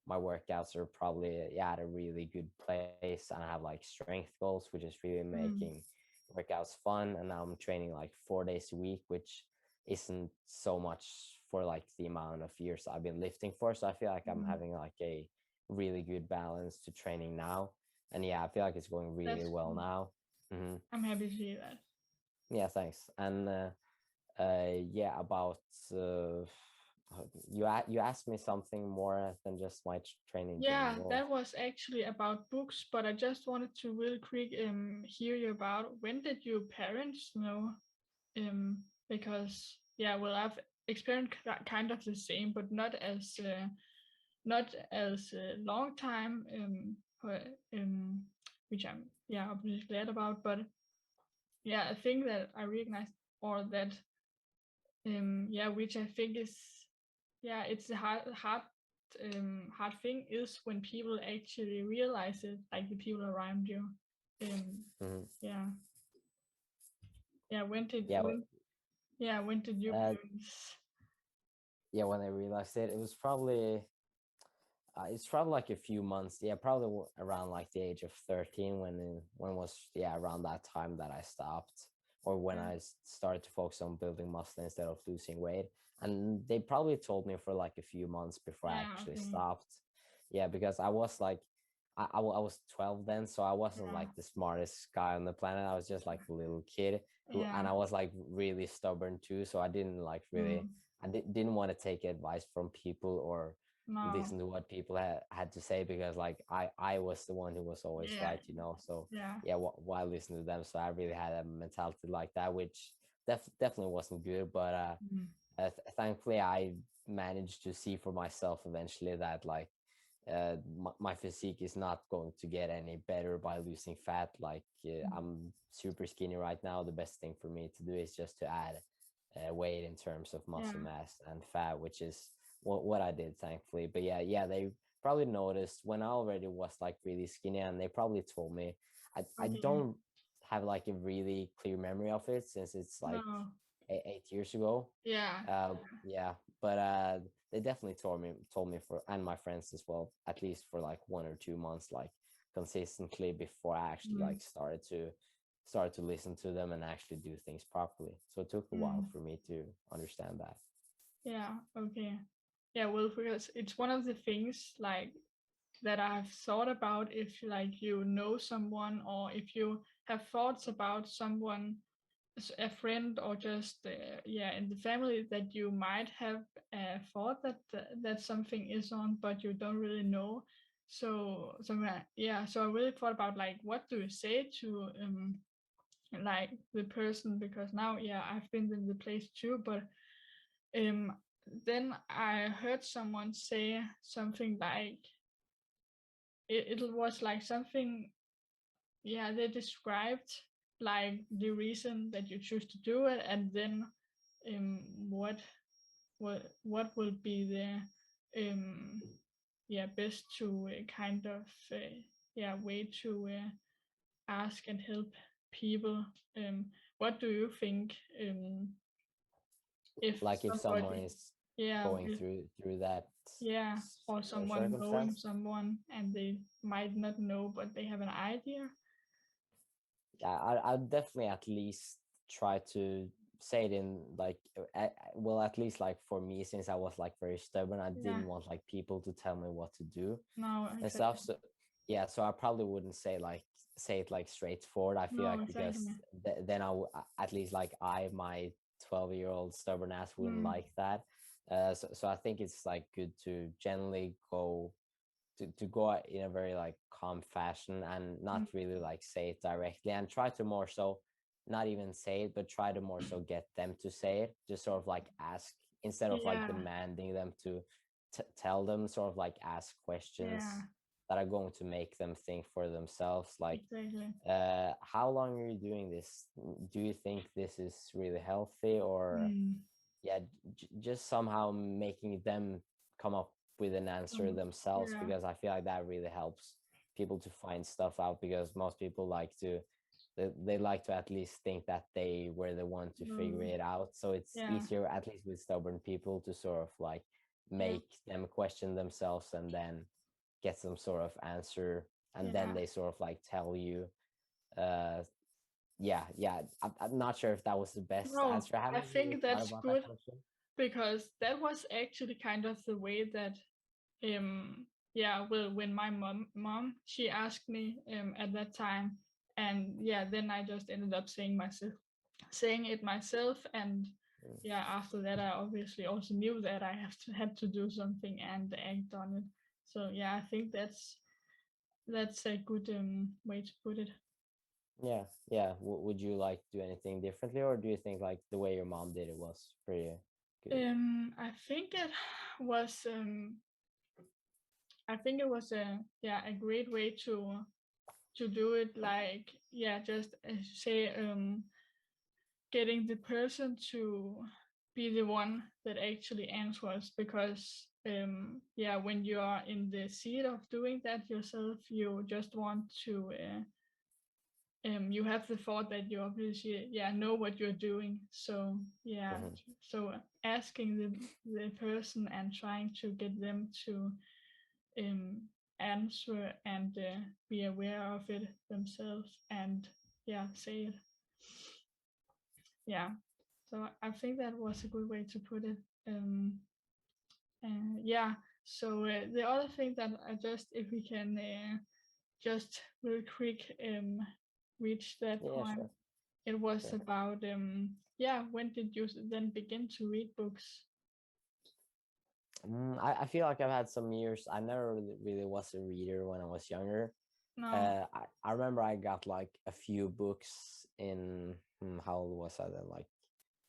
my workouts are probably, yeah, at a really good place, and I have like strength goals, which is really Mm. making workouts fun. And now I'm training like 4 days a week, which isn't so much for like the amount of years I've been lifting for. So I feel like I'm Mm. having like a really good balance to training now. And yeah, I feel like it's going really That's well cool. now. Hmm. I'm happy to hear that. Yeah, thanks. And yeah, about uh, you asked me something more than just my training gym Yeah, goals. that was actually about books, but I just wanted to real quick hear you about when did your parents know? Because yeah, well, I've experienced kind of the same, but not as a long time. Which I'm, yeah, obviously glad about, but yeah, a thing that I recognized, or that yeah, which I think is, yeah, it's a hard thing, is when people actually realize it, like the people around you. um Mhm. yeah, yeah, Yeah, when did your uh, parents? yeah. When I realized it, it was probably it's probably like a few months. Yeah, probably around like the age of 13, when was, yeah, around that time that I stopped, or when Yeah. I started to focus on building muscle instead of losing weight. And they probably told me for like a few months before I Yeah. actually Okay. stopped. Yeah, because I was like, I was 12 then, so I wasn't Yeah. like the smartest guy on the planet. I was just like a little kid who, Yeah. and I was like really stubborn too. So I didn't like really, Mm. didn't want to take advice from people or No. listen to what people had to say, because like I was the one who was always Yeah. right, you know. So Yeah. yeah, why listen to them? So I really had a mentality like that, which definitely wasn't good. But Mm. thankfully I managed to see for myself eventually that like my physique is not going to get any better by losing fat. Like I'm super skinny right now. The best thing for me to do is just to add weight in terms of Yeah. muscle mass and fat, which is what I did, thankfully. But yeah, they probably noticed when I already was like really skinny, and they probably told me. I Okay. don't have like a really clear memory of it since it's like No. 8 years ago. Yeah. Yeah, but they definitely told me for, and my friends as well, at least for like 1 or 2 months, like consistently, before I actually Mm. like started to listen to them and actually do things properly. So it took a while Mm. for me to understand that. Yeah. Okay. Yeah. Well, because it's one of the things like that I've thought about, if like you know someone, or if you have thoughts about someone, a friend, or just yeah, in the family, that you might have thought that that something is on, but you don't really know. Yeah, so I really thought about like what do you say to like the person, because now, yeah, I've been in the place too, but um then I heard someone say something like, it was like something, yeah, they described like the reason that you choose to do it, and then um what what will be the yeah, best to kind of yeah, way to ask and help people. um what do you think, if Like if someone somebody, is yeah, going through that yeah, or someone knowing circumstance. someone and they might not know but they have an idea? Yeah, I'll definitely at least try to say it in like well, at least like for me, since I was like very stubborn, I Yeah. didn't want like people to tell me what to do No, and stuff. exactly. yeah, so I probably wouldn't say it like straightforward. I feel No, like because exactly. then at least like my 12-year-old stubborn ass wouldn't Mm, like that. So I think it's like good to generally go to go out in a very like calm fashion and not mm, really like say it directly, and try to more so not even say it, but try to more so get them to say it, just sort of like ask instead of like yeah, demanding them to tell them, sort of like ask yeah, questions that are going to make them think for themselves, like exactly. how long are you doing this? Do you think this is really healthy? Or Mm, yeah, just somehow making them come up with an answer themselves, yeah, because I feel like that really helps people to find stuff out, because most people like to they like to at least think that they were the one to figure mm, it out, so it's yeah, easier, at least with stubborn people, to sort of like yeah, make them question themselves and then get some sort of answer, and then yeah. they sort of like tell you. uh I'm not sure if that was the best No, answer. I I haven't really think thought that's about that good question. because that was actually kind of the way that yeah, well, when my mom she asked me at that time, and yeah, then I just ended up saying it myself, and Mm. yeah, after that I obviously also knew that I have to had to do something and act on it. So yeah, I think that's a good way to put it. Yeah, yeah. Would you like do anything differently, or do you think like the way your mom did it was pretty good? I think it was I think it was a yeah a great way to do it, like yeah, just say getting the person to be the one that actually answers, because yeah, when you are in the seat of doing that yourself, you just want to you have the thought that you obviously yeah know what you're doing, so yeah, Hmm. so asking the person and trying to get them to um answer and be aware of it themselves and yeah say it. Yeah, so I think that was a good way to put it. Yeah, so the other thing that I just, if we can just real quick reach that Yeah, point, sure, it was sure. about yeah, when did you then begin to read books? I feel like I've had some years. I never really was a reader when I was younger. No, I remember I got like a few books in how old was I then? Like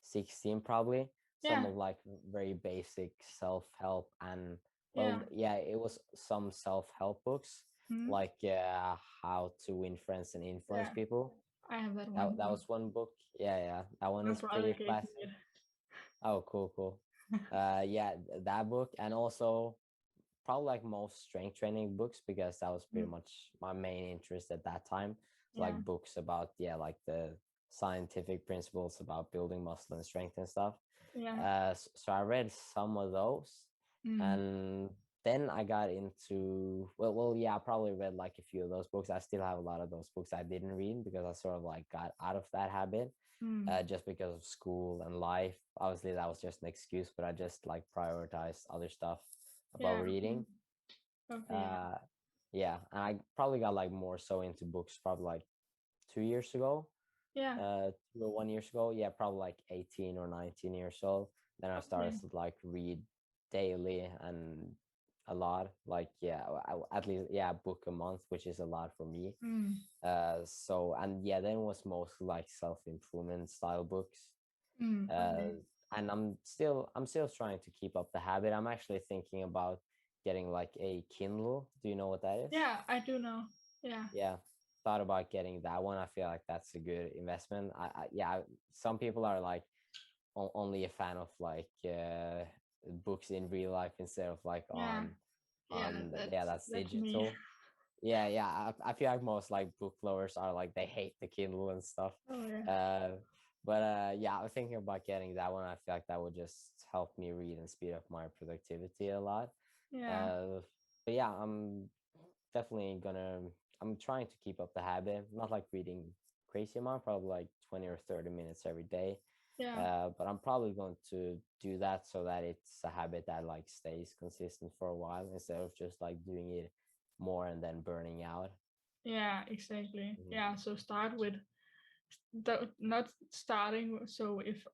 16 probably. Some yeah, of like very basic self-help, and yeah, well, yeah, it was some self-help books, hmm, like how to win friends and influence yeah, people. I have that That one that too. was one book. Yeah, yeah, that one My is brother pretty gave classic. me Oh, cool, cool. Yeah, that book, and also probably like most strength training books, because that was it. pretty much my main interest at that time. So Yeah, like books about, yeah, like the scientific principles about building muscle and strength and stuff. yeah, So I read some of those, mm, and then I got into, well, yeah, I probably read like a few of those books. I still have a lot of those books I didn't read, because I sort of like got out of that habit, mm, just because of school and life. Obviously, that was just an excuse, but I just like prioritized other stuff about yeah, okay, reading. okay, yeah, Uh, yeah, and I probably got like more so into books probably like 2 years ago, yeah, 1 years ago. Yeah, probably like 18 or 19 years old. Then I started okay, to like read daily and a lot. Like yeah, at least yeah, a book a month, which is a lot for me. mm, So and yeah, then it was mostly like self-improvement style books. okay. uh, and I'm still trying to keep up the habit. I'm actually thinking about getting like a Kindle. Do you know what that is? Yeah, I do know. Yeah. Yeah, thought about getting that one. I feel like that's a good investment. Yeah, some people are like only a fan of like books in real life instead of like Yeah. Yeah, yeah, that's that's that's me. digital. Yeah, I feel like most like book lovers are like they hate the Kindle and stuff. Oh yeah. Uh, but yeah, I was thinking about getting that one. I feel like that would just help me read and speed up my productivity a lot. Yeah. Uh, but yeah, definitely gonna. I'm trying to keep up the habit. Not like reading crazy amount, probably like 20 or 30 minutes every day. Yeah. But I'm probably going to do that so that it's a habit that like stays consistent for a while, instead of just like doing it more and then burning out. Yeah, exactly. Mhm. Yeah, so start with not starting. So if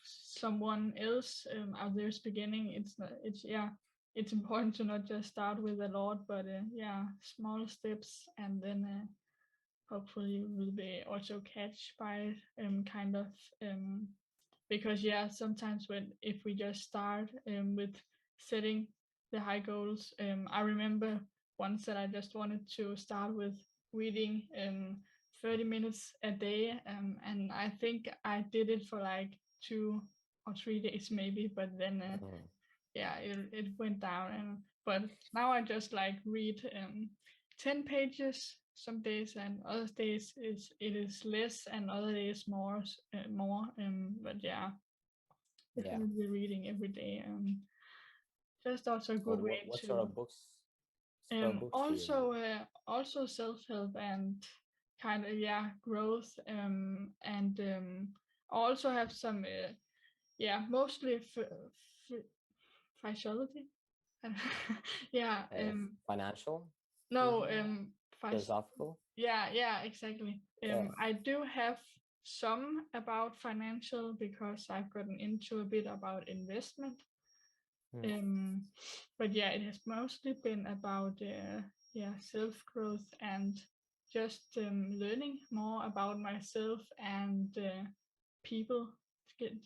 someone else out there's beginning, it's not, it's yeah, it's important to not just start with a lot, but yeah, small steps, and then hopefully you will be also catch by it, kind of um because yeah, sometimes when if we just start with setting the high goals, I remember once that I just wanted to start with reading 30 minutes a day, and I think I did it for like 2 or 3 days maybe, but then Mhm. yeah, it went down, and but now I just like read 10 pages some days, and other days it is less, and other days more, but yeah, Yeah. definitely reading every day. Just also a What, good what way what sort to of books do you read? also self-help and kind of yeah growth, and I also have some yeah mostly physiology. Yeah, Financial? Do you no, think? phys- Philosophical? yeah, exactly. Yeah. I do have some about financial because I've gotten into a bit about investment. Hmm. Um, but yeah, it has mostly been about yeah self growth and just learning more about myself and people,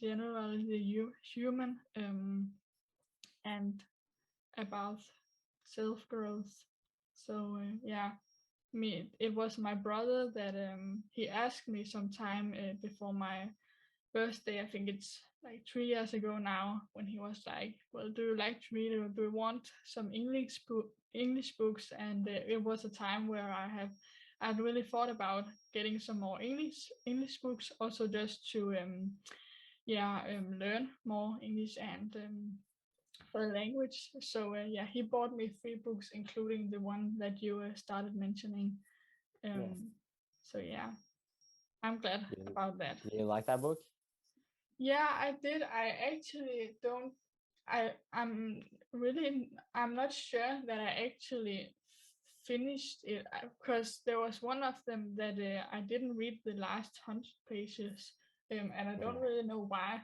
generally the human, and about self growth. So yeah, me it was my brother that he asked me sometime before my birthday. I think it's like 3 years ago now, when he was like, "Well, do you like to read, or do you want some English books?" And it was a time where I'd really thought about getting some more English books, also just to yeah learn more English and for the language. So yeah, he bought me 3 books, including the one that you started mentioning. Yeah. Um, so yeah, I'm glad Do you, about that. do you like that book? Yeah, I did. I actually don't. I'm really. I'm not sure that I actually finished it, because there was one of them that I didn't read the last 100 pages, and I don't Mm. really know why.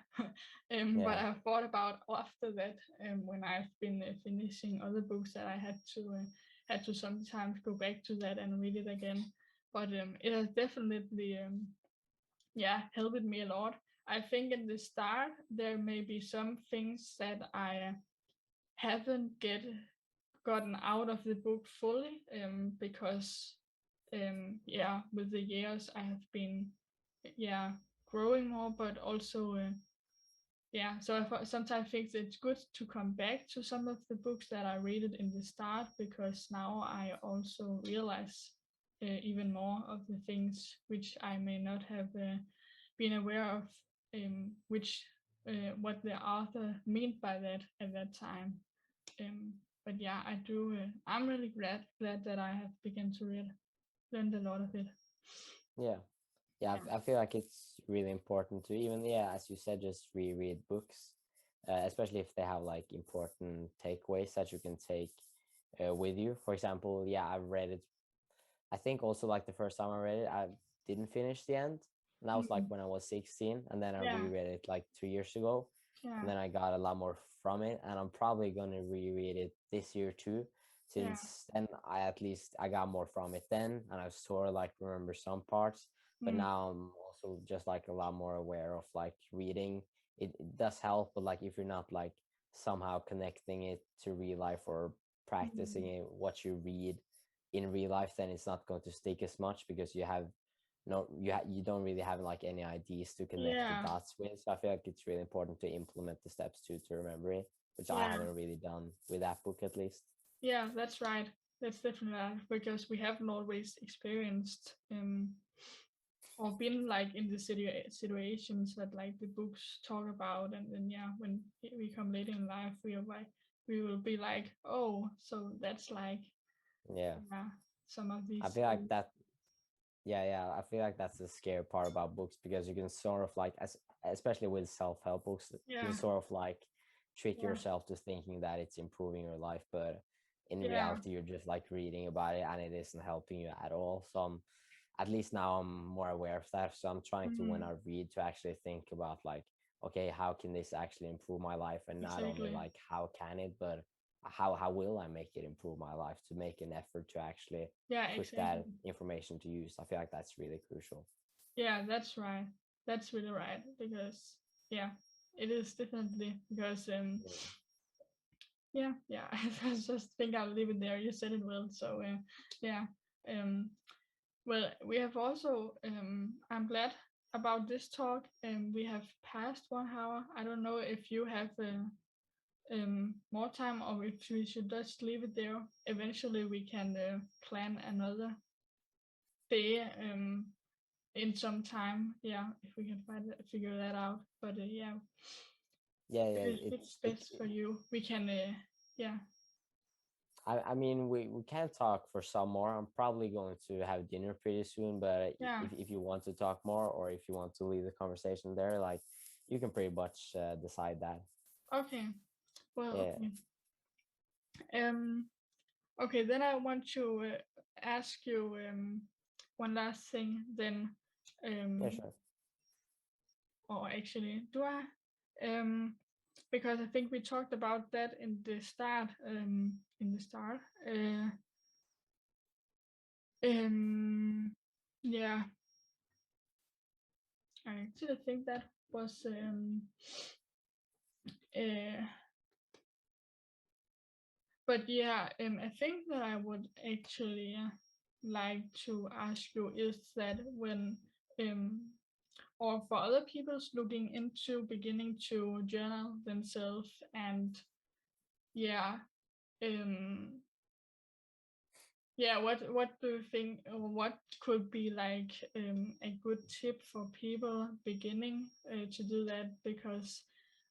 But Yeah. I've thought about after that, when I've been finishing other books, that I had to sometimes go back to that and read it again. But it has definitely yeah helped me a lot. I think in the start there may be some things that I haven't gotten out of the book fully, because yeah with the years I have been yeah growing more, but also yeah, so I sometimes think it's good to come back to some of the books that I read it in the start, because now I also realize even more of the things which I may not have been aware of, which what the author meant by that at that time. But yeah, I do. I'm really glad that I have begun to learned a lot of it. Yeah. Yeah, Yeah. I feel like it's really important to even, yeah, as you said, just reread books, especially if they have like important takeaways that you can take with you. For example, yeah, I've read it. I think also like the first time I read it, I didn't finish the end. And that was like Mm, when I was 16. And then I yeah. reread it like 2 years ago. Yeah. And then I got a lot more from it. And I'm probably going to reread it this year too, Yeah. since then I at least I got more from it then. And I sort of like remember some parts. But Mm, now I'm also just like a lot more aware of like reading. It does help, but like if you're not like somehow connecting it to real life or practicing mm, it, what you read in real life, then it's not going to stick as much because you have no you don't really have like any ideas to connect the yeah. dots with. So I feel like it's really important to implement the steps to remember it, which I Yeah. haven't really done with that book at least. Yeah. That's right. That's definitely right, because we haven't always experienced or been like in the situations that like the books talk about, and then yeah when we come later in life we will be like, oh, so that's like Yeah, yeah some of I these feel like things. that. Yeah, I feel like that's the scary part about books because you can sort of like, as especially with self-help books, you Yeah. can sort of like trick Yeah. yourself to thinking that it's improving your life, but in Yeah. reality you're just like reading about it and it isn't helping you at all. So at least now I'm more aware of that. So I'm trying to, when Mm, I read, to actually think about like, okay, how can this actually improve my life? And not only exactly. like how can it, but how will I make it improve my life, to make an effort to actually Yeah, put exactly. that information to use. I feel like that's really crucial. Yeah, that's right. That's really right because yeah, it is definitely because Mm. yeah. I just think I'll leave it there. You said it well. So yeah. Um well, we have also I'm glad about this talk and we have passed 1 hour. I don't know if you have more time or if we should just leave it there. Eventually we can plan another day in some time. Yeah, if we can figure that out. But yeah, Yeah, yeah, if it's best for you, we can. Yeah, I mean, we can talk for some more. I'm probably going to have dinner pretty soon, but yeah. if you want to talk more, or if you want to leave the conversation there, like, you can pretty much decide that. Okay. Well, Yeah, okay. Um. Okay, then I want to ask you one last thing. Then, yeah, um, sure. or actually, do I? Um, because I think we talked about that in the start. In the start. Yeah, I actually think that was uh, but yeah, I think that I would actually like to ask you is that when um or for other people's looking into beginning to journal themselves and yeah um yeah, what do you think, or what could be like a good tip for people beginning to do that? Because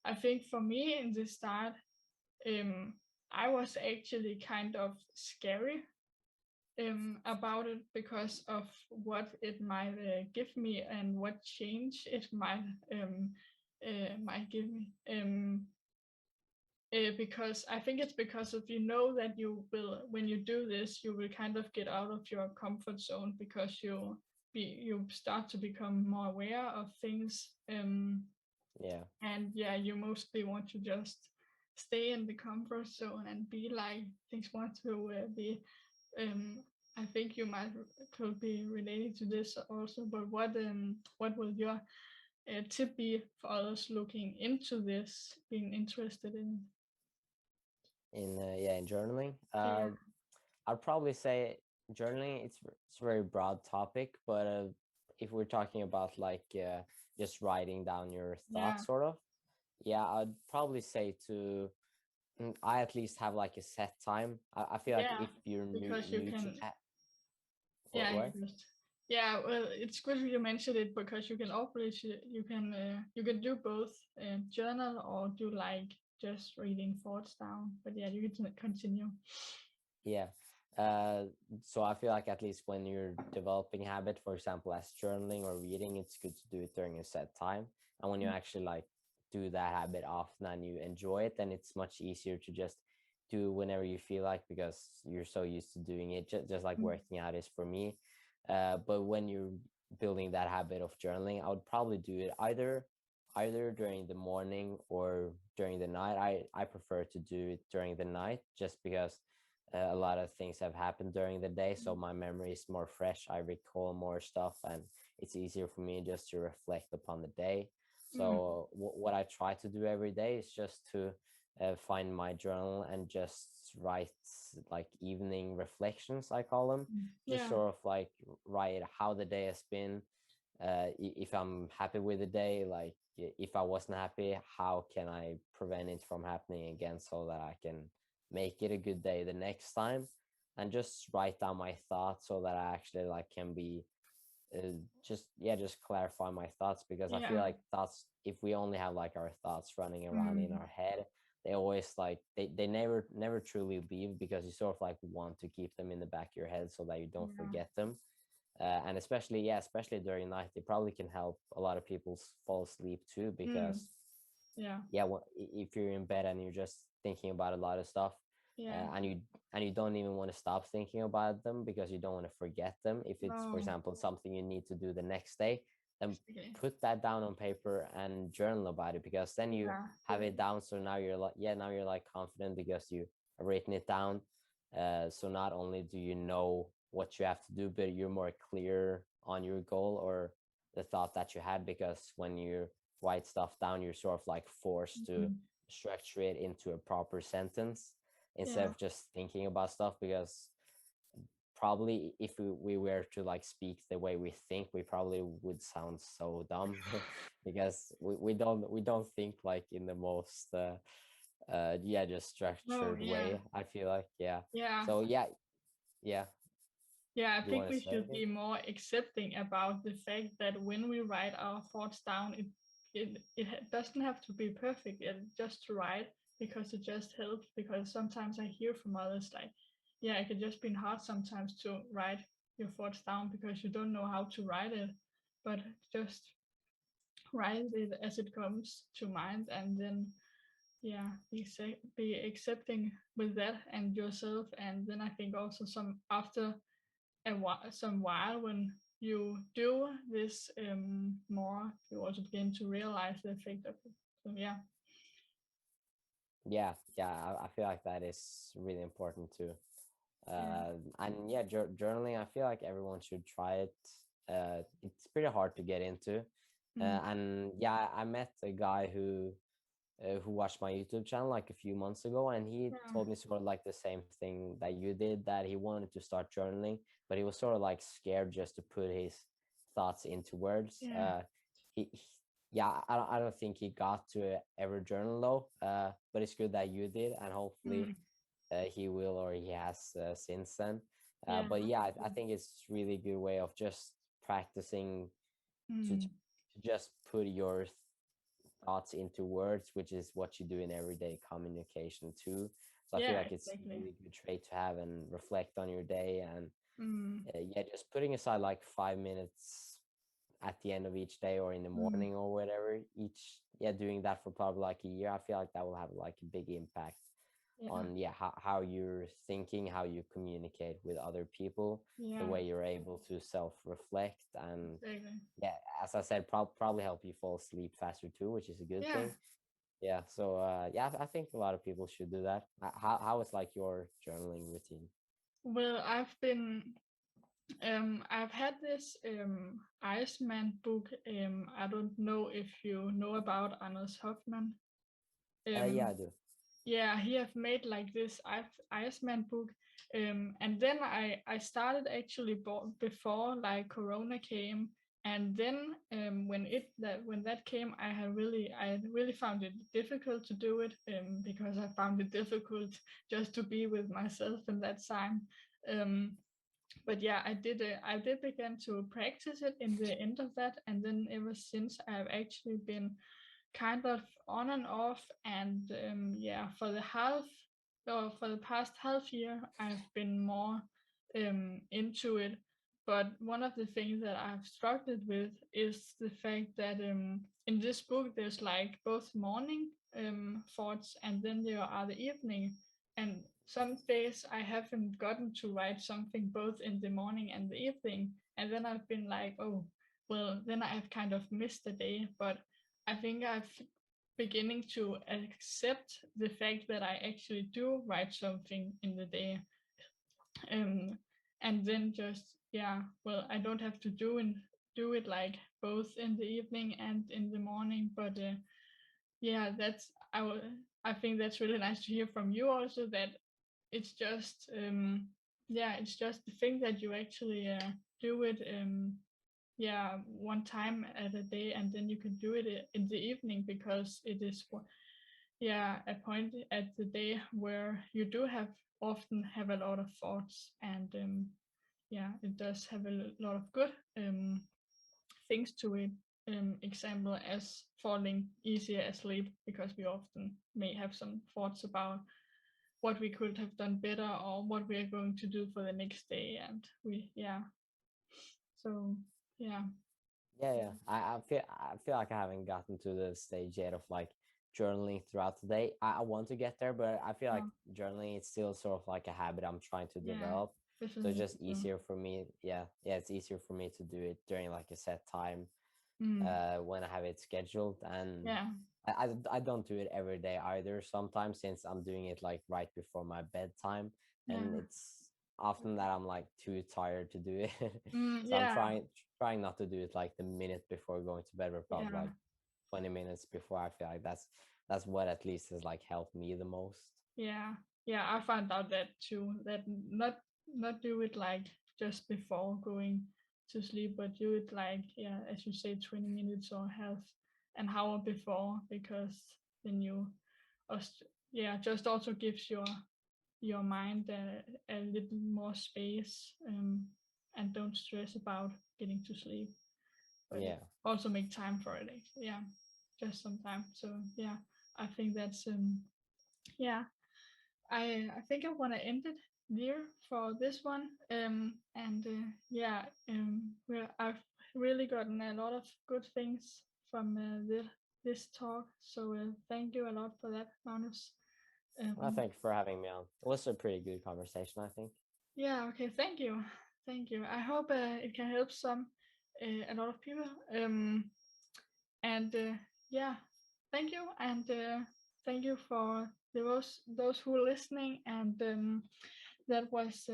I think for me in the start, um, I was actually kind of scary about it because of what it might give me and what change it might give me. Because I think it's because of that you will, when you do this, you will kind of get out of your comfort zone because you start to become more aware of things, Yeah, and yeah, you mostly want to just stay in the comfort zone and be like things want to be. Um, I think you might could be related to this also, but what will your tip be for others looking into this, being interested in? in journaling. Yeah. I'd probably say journaling. It's a very broad topic, but if we're talking about like just writing down your Yeah, thoughts, sort of, yeah, I'd probably say to I at least have like a set time. I feel like yeah, if you're because you new to can, that, yeah, what? yeah. Well, it's good you mentioned it because you can always you can do both journal or do like just reading thoughts down. But yeah, you can continue. Yeah. Uh, so I feel like at least when you're developing habit, for example, as journaling or reading, it's good to do it during a set time. And when you actually like do that habit often and you enjoy it, then it's much easier to just do whenever you feel like, because you're so used to doing it. Just like Mm. working out is for me. But when you're building that habit of journaling, I would probably do it either during the morning or during the night. I prefer to do it during the night, just because a lot of things have happened during the day, so my memory is more fresh. I recall more stuff, and it's easier for me just to reflect upon the day. Mm. So what I try to do every day is just to find my journal and just write like evening reflections, I call them. Just Yeah, sort of like write how the day has been, if I'm happy with the day, like if I wasn't happy, how can I prevent it from happening again, so that I can make it a good day the next time. And just write down my thoughts so that I actually like can be just clarify my thoughts, because I feel yeah. like thoughts, if we only have like our thoughts running around in Mm. our head, they always like they never truly leave, because you sort of like want to keep them in the back of your head so that you don't Yeah. forget them. And especially during night, they probably can help a lot of people fall asleep too, Mm. because Yeah. yeah, if you're in bed and you're just thinking about a lot of stuff, Yeah. And you don't even want to stop thinking about them because you don't want to forget them. If it's, for No. example, something you need to do the next day, then Exactly. put that down on paper and journal about it, because then you Yeah. have it down. So now you're like, yeah, now you're like confident because you have written it down. So not only do you know what you have to do, but you're more clear on your goal or the thought that you had, because when you write stuff down, you're sort of like forced to Mhm. structure it into a proper sentence instead Yeah. of just thinking about stuff. Because probably if we were to like speak the way we think, we probably would sound so dumb because we don't think like in the most yeah, just No. structured Yeah. way, I feel like. Yeah. Yeah. So yeah, yeah, Yeah, I you think want to we say should anything? be more accepting about the fact that when we write our thoughts down, doesn't have to be perfect. Just to write, because it just helps. Because sometimes I hear from others like, yeah, it can just be hard sometimes to write your thoughts down because you don't know how to write it, but just write it as it comes to mind, and then yeah, be accepting with that and yourself. And then I think also some after some while when you do this more, you also begin to realize the effect of it. So yeah. Yeah, yeah, I feel like that is really important too. Yeah. And yeah, journaling, I feel like everyone should try it. It's pretty hard to get into. Mm. And yeah, I met a guy who watched my YouTube channel like a few months ago, and he Yeah. told me sort of like the same thing that you did, that he wanted to start journaling, but he was sort of like scared just to put his thoughts into words. Yeah. He yeah, I don't think he got to ever journal though. But it's good that you did, and hopefully Mm. he will, or he has since then. Yeah. But yeah, I Hopefully. think it's really good way of just practicing to Mm. just put your thoughts into words, which is what you do in everyday communication too. So I feel Yeah, like it's a exactly. really good trait to have and reflect on your day. And Mm. yeah, just putting aside like 5 minutes at the end of each day or in the Mm. morning or whatever each, yeah, doing that for probably like a year, I feel like that will have like a big impact Yeah. on, yeah, how you're thinking, how you communicate with other people, the Yeah. way you're able to self-reflect. And Exactly. yeah, as I said, probably help you fall asleep faster too, which is a good Yeah. thing. Yeah, so yeah, I think a lot of people should do that. How is like your journaling routine? Well, I've had this Iceman book. I don't know if you know about Anders Hoffman. Yeah, Um, I do. yeah, he have made like this Iceman book. And then I started actually before like Corona came. And then when that came, I really found it difficult to do it, because I found it difficult just to be with myself in that time. um, but yeah, I did begin to practice it in the end of that, and then ever since I've actually been kind of on and off. And yeah, for the past half year, I've been more into it. But one of the things that I've struggled with is the fact that in this book there's like both morning thoughts, and then there are the evening. And some days I haven't gotten to write something both in the morning and the evening, and then I've been like, oh, well, then I've kind of missed the day. But I think I've beginning to accept the fact that I actually do write something in the day. Um, and then just, yeah, well, I don't have to do it like both in the evening and in the morning. But yeah, I think that's really nice to hear from you also, that it's just yeah, it's just the thing that you actually do it yeah, one time at a day, and then you can do it in the evening, because it is yeah, a point at the day where you do have often have a lot of thoughts. And yeah, it does have a lot of good things to it. Example as falling easier asleep, because we often may have some thoughts about what we could have done better, or what we are going to do for the next day. And we yeah, so yeah. Yeah, yeah. I feel like I haven't gotten to the stage yet of like journaling throughout the day. I want to get there, but I feel like Oh, journaling it's still sort of like a habit I'm trying to yeah, develop. So it's definitely just so. easier for me. Yeah, it's easier for me to do it during like a set time Mm, when I have it scheduled. And yeah, I don't do it every day either. Sometimes since I'm doing it like right before my bedtime, and yeah. it's often that I'm like too tired to do it. So I'm Yeah, trying not to do it like the minute before going to bed, but probably yeah, like 20 minutes before. I feel like that's what at least has like helped me the most. yeah, yeah. I found out that too. That not do it like just before going to sleep, but do it like, yeah, as you say, 20 minutes or half an hour before, because then you, yeah, just also gives your mind a little more space, and don't stress about getting to sleep, but it Yeah. also make time for it. Yeah, just some time. So yeah, I think that's yeah. I think I want to end it there for this one. And yeah, I've really gotten a lot of good things from this talk. So thank you a lot for that, Magnus. Well, Um, thank you for having me on. It was a pretty good conversation, I think. yeah, okay, thank you. I hope it can help a lot of people. And yeah, thank you, and thank you for those who are listening. And that was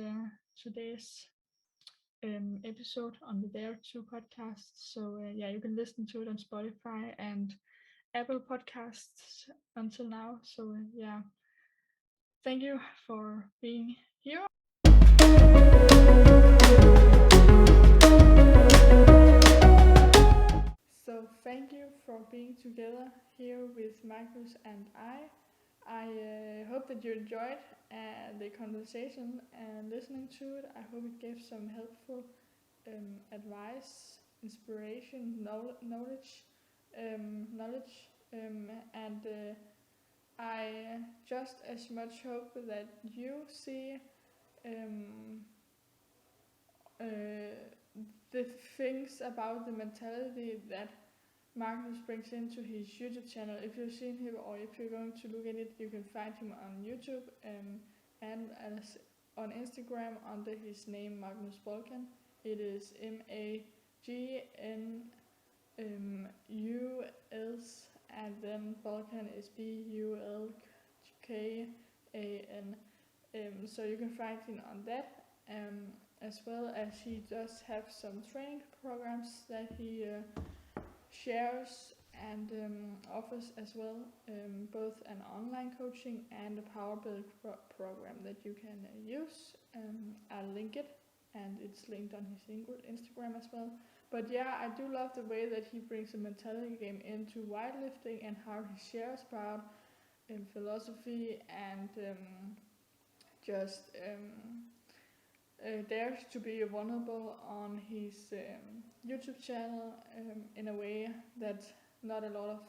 today's episode on the Dare to podcast. So yeah, you can listen to it on Spotify and Apple Podcasts until now. So yeah, thank you for being here. So thank you for being together here with Magus and I. I hope that you enjoyed the conversation and listening to it. I hope it gave some helpful advice, inspiration, knowledge, and I just as much hope that you see um, uh, the things about the mentality that Magnus brings into his YouTube channel. If you've seen him or if you're going to look at it, you can find him on YouTube, and as on Instagram under his name Magnus Bulkan. It is MAGNUS, and then Bulkan is BULKAN. So you can find him on that, as well as he does have some training programs that he shares and offers as well, both an online coaching and a power build program that you can use. I'll link it, and it's linked on his Instagram as well. But yeah, I do love the way that he brings a mentality game into weightlifting and how he shares about philosophy and just dares to be vulnerable on his YouTube channel, in a way that not a lot of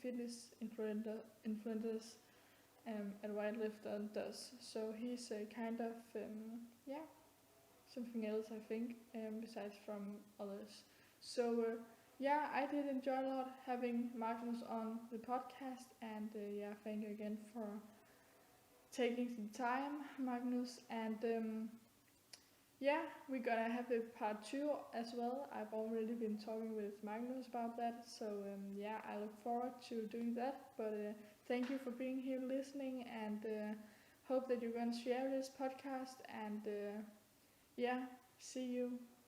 fitness influencers at weightlifter does. So he's kind of yeah, something else, I think, besides from others. So yeah, I did enjoy a lot having Magnus on the podcast, and yeah, thank you again for taking some time, Magnus. And yeah, we're gonna have a part two as well. I've already been talking with Magnus about that, so yeah, I look forward to doing that. But thank you for being here listening, and hope that you're gonna share this podcast. And yeah, see you